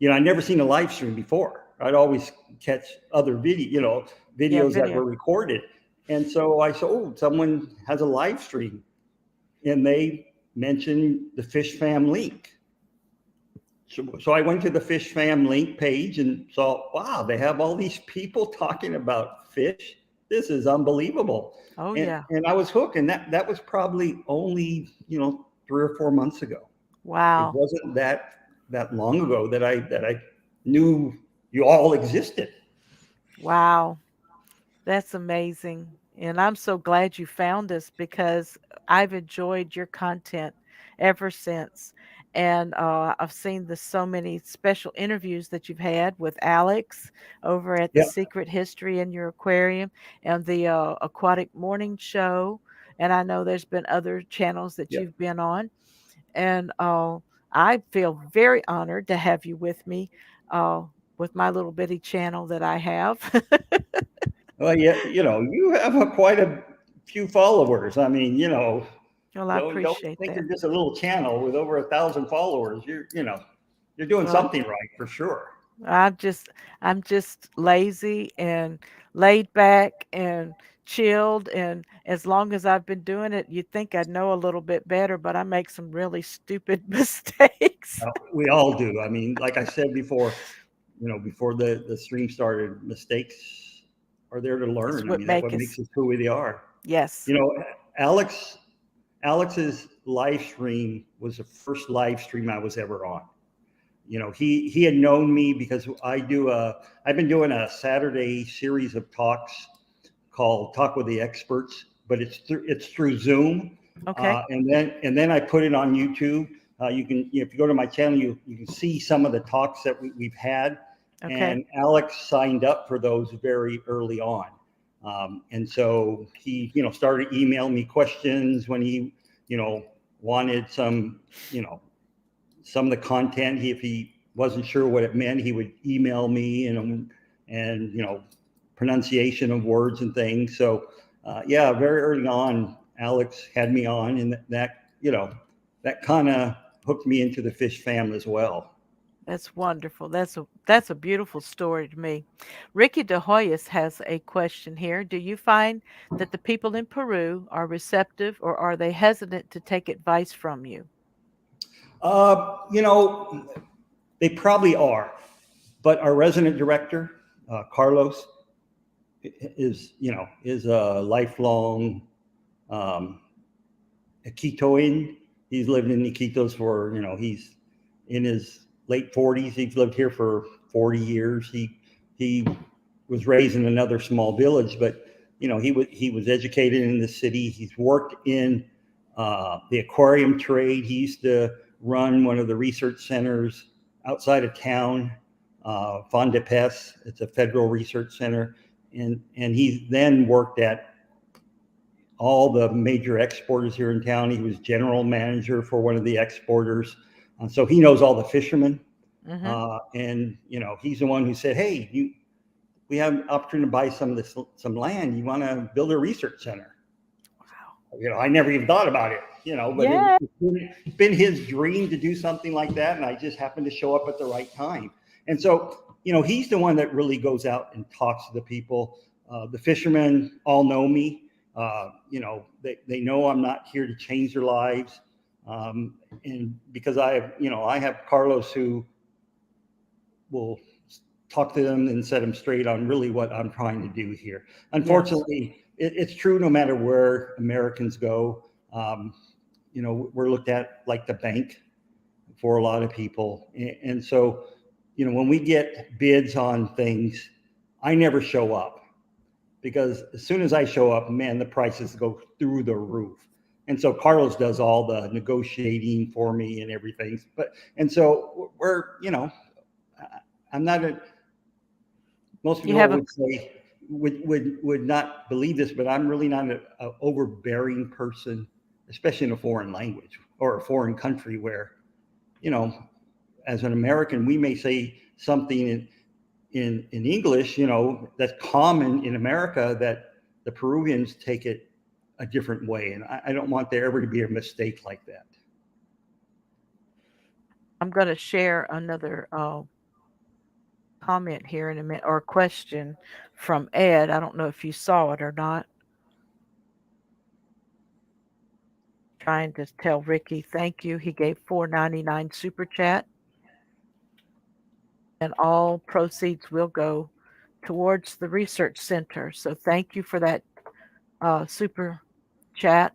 I'd never seen a live stream before. I'd always catch other videos that were recorded. And so I said, oh, someone has a live stream. And they mentioned the Fish Fam link. So I went to the Fish Fam link page and saw, wow, they have all these people talking about fish. This is unbelievable. And I was hooked. And that was probably only, 3 or 4 months ago. Wow. It wasn't that long ago that I knew you all existed. Wow. That's amazing. And I'm so glad you found us because I've enjoyed your content ever since. And I've seen so many special interviews that you've had with Alex over at the Secret History in Your Aquarium and the Aquatic Morning Show. And I know there's been other channels that you've been on. And I feel very honored to have you with me with my little bitty channel that I have. Well, yeah, you have quite a few followers. I mean, well, I don't appreciate think that. you're just a little channel with over 1,000 followers. You're doing something right for sure. I'm just I'm just lazy and laid back and chilled, and as long as I've been doing it, you'd think I'd know a little bit better, but I make some really stupid mistakes. We all do. I mean, like I said before, before the stream started, mistakes are there to It's learn. I what mean, that's make what us. makes us who we are. Yes. You know, Alex, Alex's live stream was the first live stream I was ever on. He had known me because I've been doing a Saturday series of talks called Talk with the Experts, but it's through Zoom, Okay. and then I put it on YouTube. You can, if you go to my channel, you can see some of the talks that we've had. Okay. And Alex signed up for those very early on, and so he, started emailing me questions when he, you know, wanted some, some of the content. If he wasn't sure what it meant, he would email me, and pronunciation of words and things. So yeah, very early on, Alex had me on, and that kind of hooked me into the fish family as well. That's wonderful. That's a beautiful story to me. Ricky De Hoyos has a question here. Do you find that the people in Peru are receptive, or are they hesitant to take advice from you? You know, they probably are, but our resident director, Carlos, is a lifelong um, Iquitoan. He's lived in Iquitos for, he's in his late 40s. He's lived here for 40 years. He was raised in another small village, but he was educated in the city. He's worked in the aquarium trade. He used to run one of the research centers outside of town, Fondepes. It's a federal research center, and he then worked at all the major exporters here in town. He was general manager for one of the exporters. So he knows all the fishermen. Mhm. And he's the one who said, "Hey, we have an opportunity to buy some land. You want to build a research center?" Wow. I never even thought about it, but Yeah. it's been his dream to do something like that. And I just happened to show up at the right time. And so, he's the one that really goes out and talks to the people. The fishermen all know me. They know I'm not here to change their lives. And because I have Carlos who will talk to them and set them straight on really what I'm trying to do here. Yes. Unfortunately, it's true no matter where Americans go. We're looked at like the bank for a lot of people. And so, when we get bids on things, I never show up, because as soon as I show up, man, the prices go through the roof. And so Carlos does all the negotiating for me and everything. And so I'm not a, most You people have a would say, would not believe this, but I'm really not a overbearing person, especially in a foreign language or a foreign country where, you know, as an American, we may say something in English, that's common in America, that the Peruvians take it a different way. And I don't want there ever to be a mistake like that. I'm going to share another comment here in a minute, or question from Ed. I don't know if you saw it or not. Trying to tell Ricky thank you. He gave 4.99 super chat, and all proceeds will go towards the research center. So thank you for that super chat,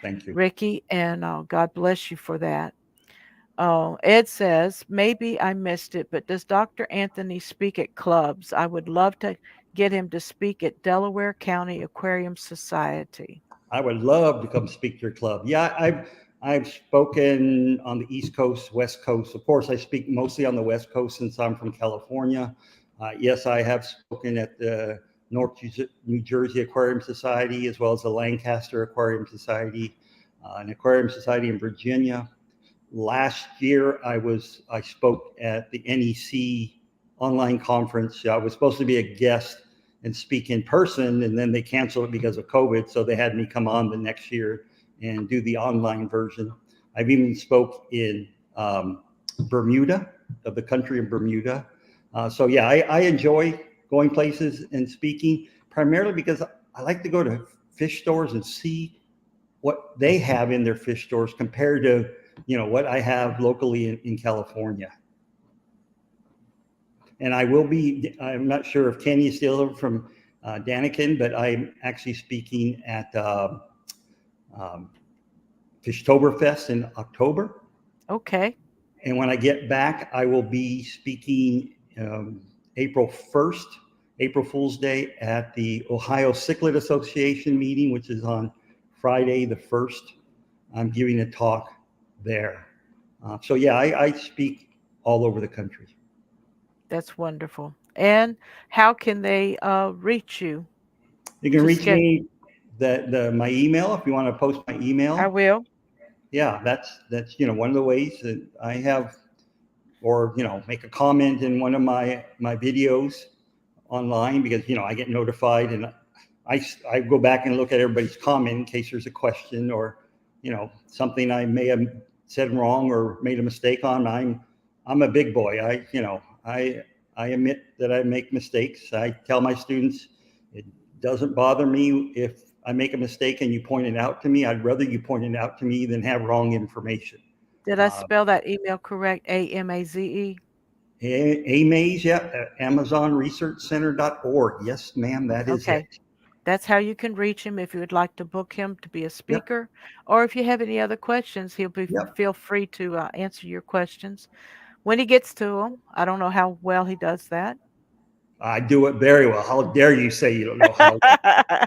Thank you. Ricky, and God bless you for that. Ed says, maybe I missed it, but does Dr. Anthony speak at clubs? I would love to get him to speak at Delaware County Aquarium Society. I would love to come speak to your club. Yeah, I've spoken on the East Coast, West Coast. Of course, I speak mostly on the West Coast since I'm from California. Yes, I have spoken at the North New Jersey Aquarium Society, as well as the Lancaster Aquarium Society, an aquarium society in Virginia. Last year, I spoke at the NEC online conference. I was supposed to be a guest and speak in person, and then they canceled it because of COVID. So they had me come on the next year and do the online version. I've even spoke in Bermuda, of the country of Bermuda. So yeah, I enjoy going places and speaking primarily because I like to go to fish stores and see what they have in their fish stores compared to what I have locally in California. And I will be. I'm not sure if Kenny is still from Daniken, but I'm actually speaking at um, Fishtoberfest in October. Okay. And when I get back, I will be speaking April 1st, April Fool's Day, at the Ohio Cichlid Association meeting, which is on Friday the 1st. I'm giving a talk there. So, yeah, I speak all over the country. That's wonderful. And how can they reach you You can to reach schedule? me my email if you want to post my I email. will. Yeah, that's one of the ways that I have, or make a comment in one of my videos online, because I get notified, and I go back and look at everybody's comment in case there's a question, or something I may have said wrong or made a mistake on. I'm a big boy. I admit that I make mistakes. I tell my students it doesn't bother me if I make a mistake and you point it out to me. I'd rather you point it out to me than have wrong information. Did I uh, spell that email correct? AMAZE? AMAZE, yeah, AmazonResearchCenter.org. Yes, ma'am, that is it. Okay. That's how you can reach him if you would like to book him to be a Yep, speaker, or if you have any other questions, he'll be yep. feel free to answer your questions when he gets to them. I don't know how well he does that. I do it very well. How dare you say you don't know how well?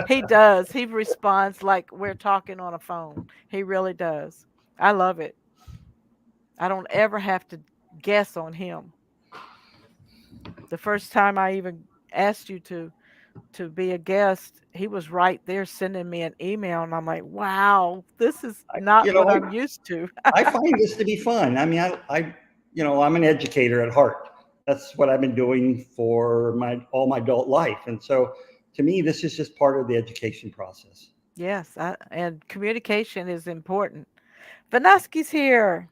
He does. He responds like we're talking on a phone. He really does. I love it. I don't ever have to guess on him. The first time I even asked you to be a guest, he was right there sending me an email, and I'm like, "Wow, this is I, not you know, what I'm used to." I find this to be fun. I mean, I'm an educator at heart. That's what I've been doing for all my adult life, and so to me, this is just part of the education process. Yes, and communication is important. Vanaski's here.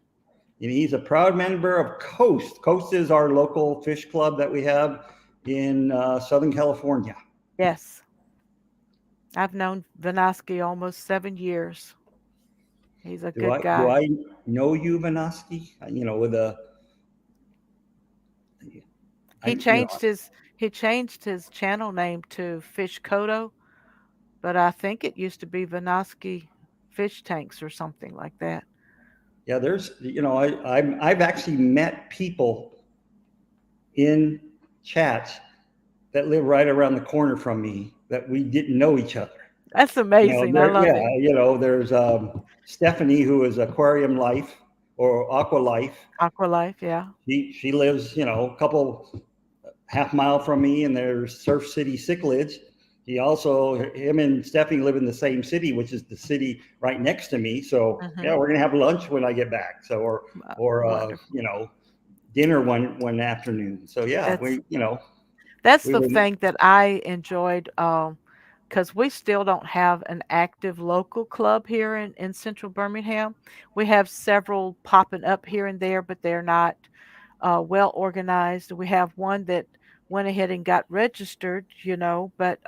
And he's a proud member of Coast. Coast is our local fish club that we have in Southern California. Yes, I've known Vanaski almost 7 years. He's a Do good I do guy. I know you, Vanoski? With a He I you know changed his he changed his channel name to Fish Kodo, but I think it used to be Vanaski Fish Tanks or something like that. yeah. There's I've actually met people in chats that live right around the corner from me that we didn't know each other. That's amazing. I There, love yeah, it. there's Stephanie, who is Aquarium Life or Aqua Life. Aqua Life, yeah. She lives a couple half mile from me, and there's Surf City Cichlids. Him and Stephanie live in the same city, which is the city right next to me. So Hmm. yeah, we're gonna have lunch when I get back. So or Wonderful. dinner one afternoon. So yeah, That's we the were. thing that I enjoyed, because we still don't have an active local club here in central Birmingham. We have several popping up here and there, but they're not well organized. We have one that went ahead and got registered, but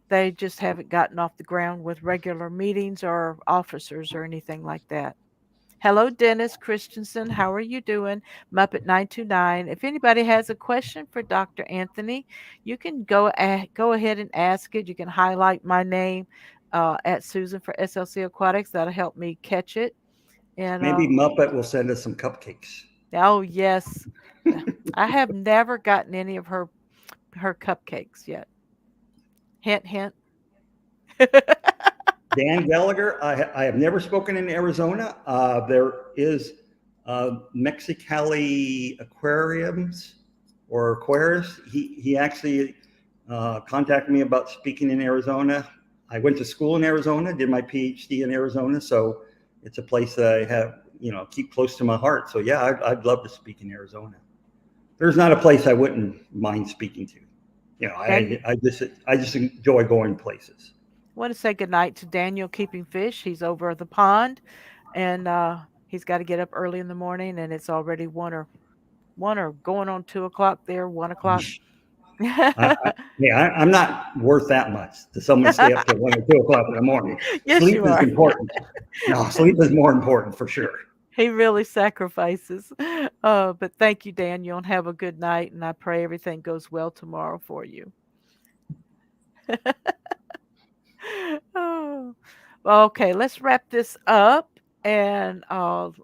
they just haven't gotten off the ground with regular meetings or officers or anything like that. Hello, Dennis Christensen. How are you doing? Muppet 929. If anybody has a question for Dr. Anthony, you can go ahead and ask it. You can highlight my name at Susan for SLC Aquatics. That'll help me catch it. And Maybe Muppet will send us some cupcakes. oh yes, I have never gotten any of her cupcakes yet. Hint, hint. Dan Gallagher, I have never spoken in Arizona. There is Mexicali Aquariums or Aquarius. He actually contacted me about speaking in Arizona. I went to school in Arizona, did my PhD in Arizona, so it's a place that I have keep close to my heart. So yeah, I'd love to speak in Arizona. There's not a place I wouldn't mind speaking to. Daniel, I just enjoy going places. I want to say goodnight to Daniel keeping fish. He's over the pond, and he's got to get up early in the morning, and it's already 1 or 1 or going on 2 o'clock there, 1 o'clock. I, I'm not worth that much to someone stay up till 1 or 2 o'clock in the morning. Yes, Sleep you is are. important. No, sleep is more important for sure. He really sacrifices. But thank you, Daniel, and have a good night. And I pray everything goes well tomorrow for you. Oh. Well, okay, let's wrap this up and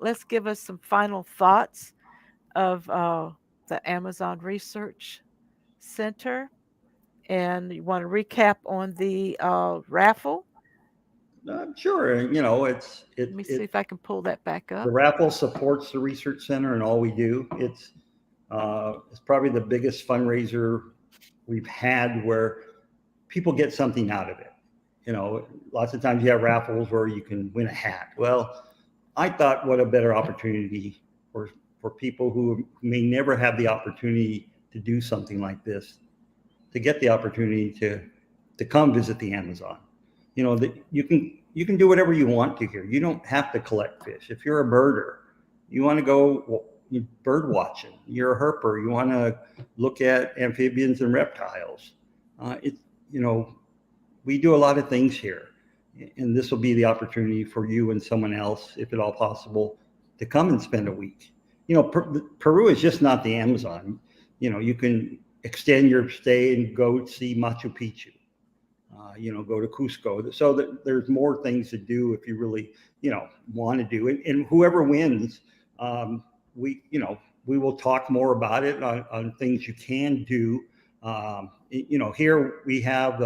let's give us some final thoughts of the Amazon Research Center. And you want to recap on the raffle? Sure, you know, Let me see if I can pull that back the up. raffle supports the research center and all we do. It's probably the biggest fundraiser we've had where people get something out of it. You know, lots of times you have raffles where you can win a hat. Well, I thought what a better opportunity for people who may never have the opportunity to do something like this, to get the opportunity to come visit the Amazon. You know, that you can do whatever you want to here. You don't have to collect fish. If you're a birder, you want to go bird watching. You're a herper. You want to look at amphibians and reptiles. It you know we do a lot of things here, and this will be the opportunity for you and someone else, if at all possible, to come and spend a week. You know, Peru is just not the Amazon. You know, you can extend your stay and go see Machu Picchu. You know, go to Cusco. So that there's more things to do if you really, want to do it. And whoever wins, we will talk more about it on things you can do. Here we have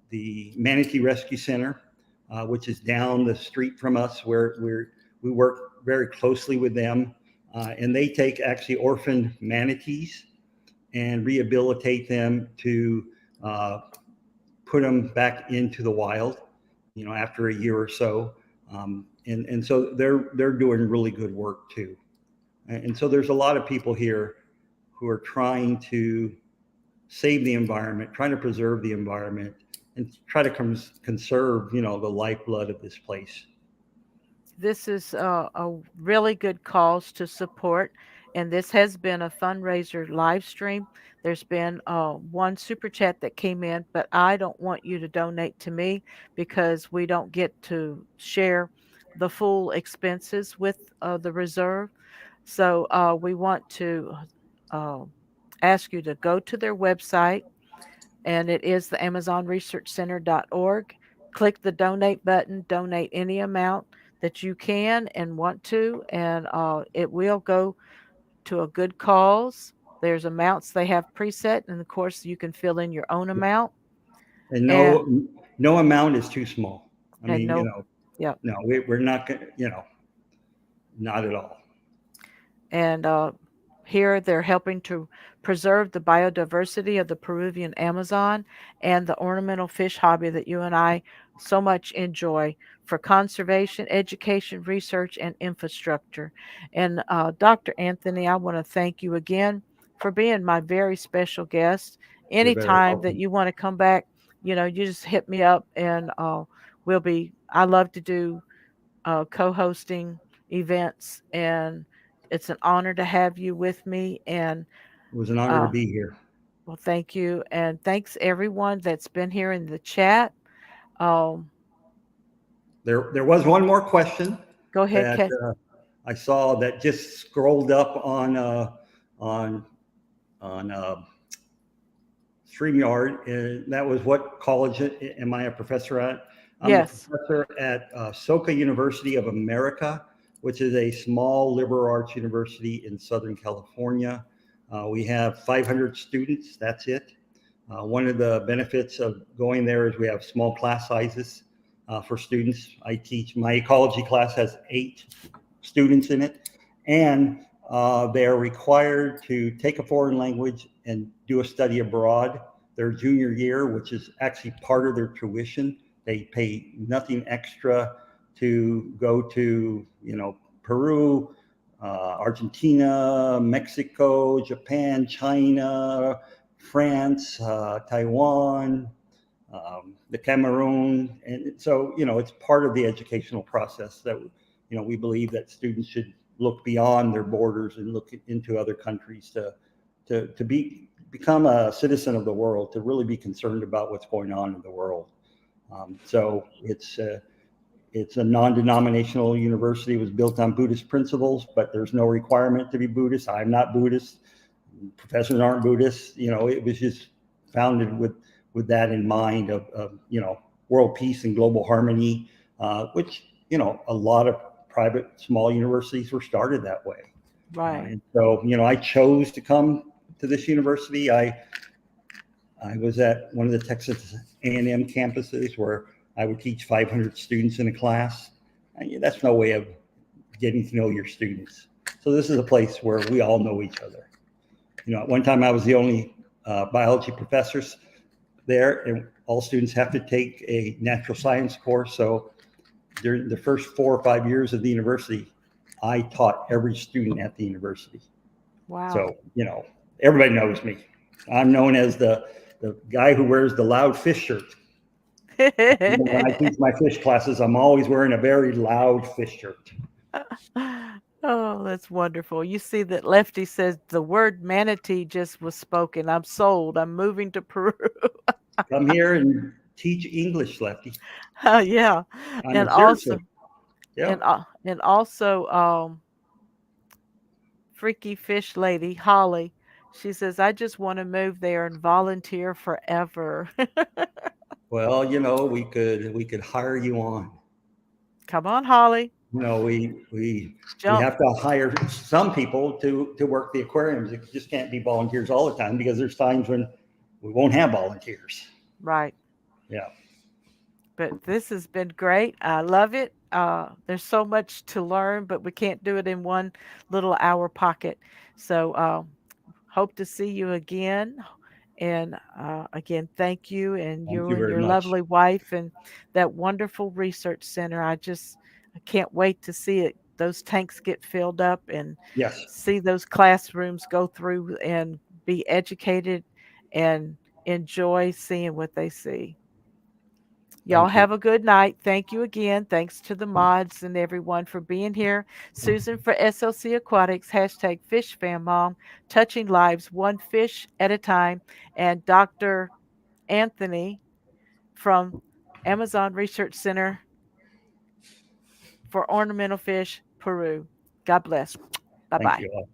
the Manatee Rescue Center, which is down the street from us, where we work very closely with them, and they take actually orphaned manatees and rehabilitate them to put them back into the wild, after a year or so. And so they're doing really good work too. And so there's a lot of people here who are trying to save the environment, trying to preserve the environment, and try to conserve, the lifeblood of this place. This is a really good cause to support, and this has been a fundraiser live stream. There's been one super chat that came in, but I don't want you to donate to me because we don't get to share the full expenses with the reserve. So we want to uh, ask you to go to their website, and it is the amazonresearchcenter.org. Click the donate button, donate any amount that you can and want to, and it will go to a good cause. There's amounts they have preset, and of course, you can fill in your own amount. And And no amount is too small. I and mean, no, yeah, no, we're not going to, not at all. and here they're helping to preserve the biodiversity of the Peruvian Amazon and the ornamental fish hobby that you and I so much enjoy for conservation, education, research, and infrastructure. And Dr. Anthony, I want to thank you again for being my very special guest. You're very Anytime that welcome. you want to come back, you just hit me up, and I love to do co-hosting events, and it's an honor to have you with me. And It was an honor to uh, be here. well, thank you, and thanks everyone that's been here in the chat. Um, There was one more question Go ahead, that Kat. I saw that just scrolled up on on StreamYard, and that was, what college am I a professor at? I'm a Yes, professor at Soka University of America, which is a small liberal arts university in Southern California. We have 500 students. That's it. One of the benefits of going there is we have small class sizes for students. My ecology class has 8 students in it, and they are required to take a foreign language and do a study abroad their junior year, which is actually part of their tuition. They pay nothing extra to go to, Peru, Argentina, Mexico, Japan, China, France, Taiwan, the Cameroon. And so, it's part of the educational process that, we believe that students should look beyond their borders and look into other countries to become a citizen of the world, to really be concerned about what's going on in the world. So it's a non-denominational university. It was built on Buddhist principles, but there's no requirement to be Buddhist. I'm not Buddhist. Professors aren't Buddhists. It was just founded with that in mind of world peace and global harmony, which a lot of private small universities were started that way. Right. And so I chose to come to this university. I was at one of the Texas A&M campuses where I would teach 500 students in a class. And that's no way of getting to know your students. So this is a place where we all know each other. At one time I was the only biology professors there, and all students have to take a natural science course. So during the first 4 or 5 years of the university, I taught every student at the university. Wow. So, everybody knows me. I'm known as the guy who wears the loud fish shirt. When I teach my fish classes, I'm always wearing a very loud fish shirt. Oh, that's wonderful. You see that Lefty says the word manatee just was spoken. I'm sold. I'm moving to Peru. Come here and teach English, Lefty. Yeah. I And mean, seriously. also Yeah. and also freaky fish lady Holly, she says I just want to move there and volunteer forever. Well, we could hire you on. Come on, Holly. We Jump. have to hire some people to work the aquariums. It just can't be volunteers all the time, because there's times when we won't have volunteers. Right. Yeah. But this has been great. I love it. There's so much to learn, but we can't do it in one little hour pocket. So hope to see you again. And again, thank you and Thank you you and very your much. lovely wife and that wonderful research center. I can't wait to see it. Those tanks get filled up and Yes. see those classrooms go through and be educated and enjoy seeing what they see. Y'all Thank you. have a good night. Thank you again. Thanks to the mods and everyone for being here. Susan for SLC Aquatics, hashtag Fish Fam Mom, touching lives one fish at a time, and Dr. Anthony from Amazon Research Center for Ornamental Fish, Peru. God bless. Bye Thank bye. you all.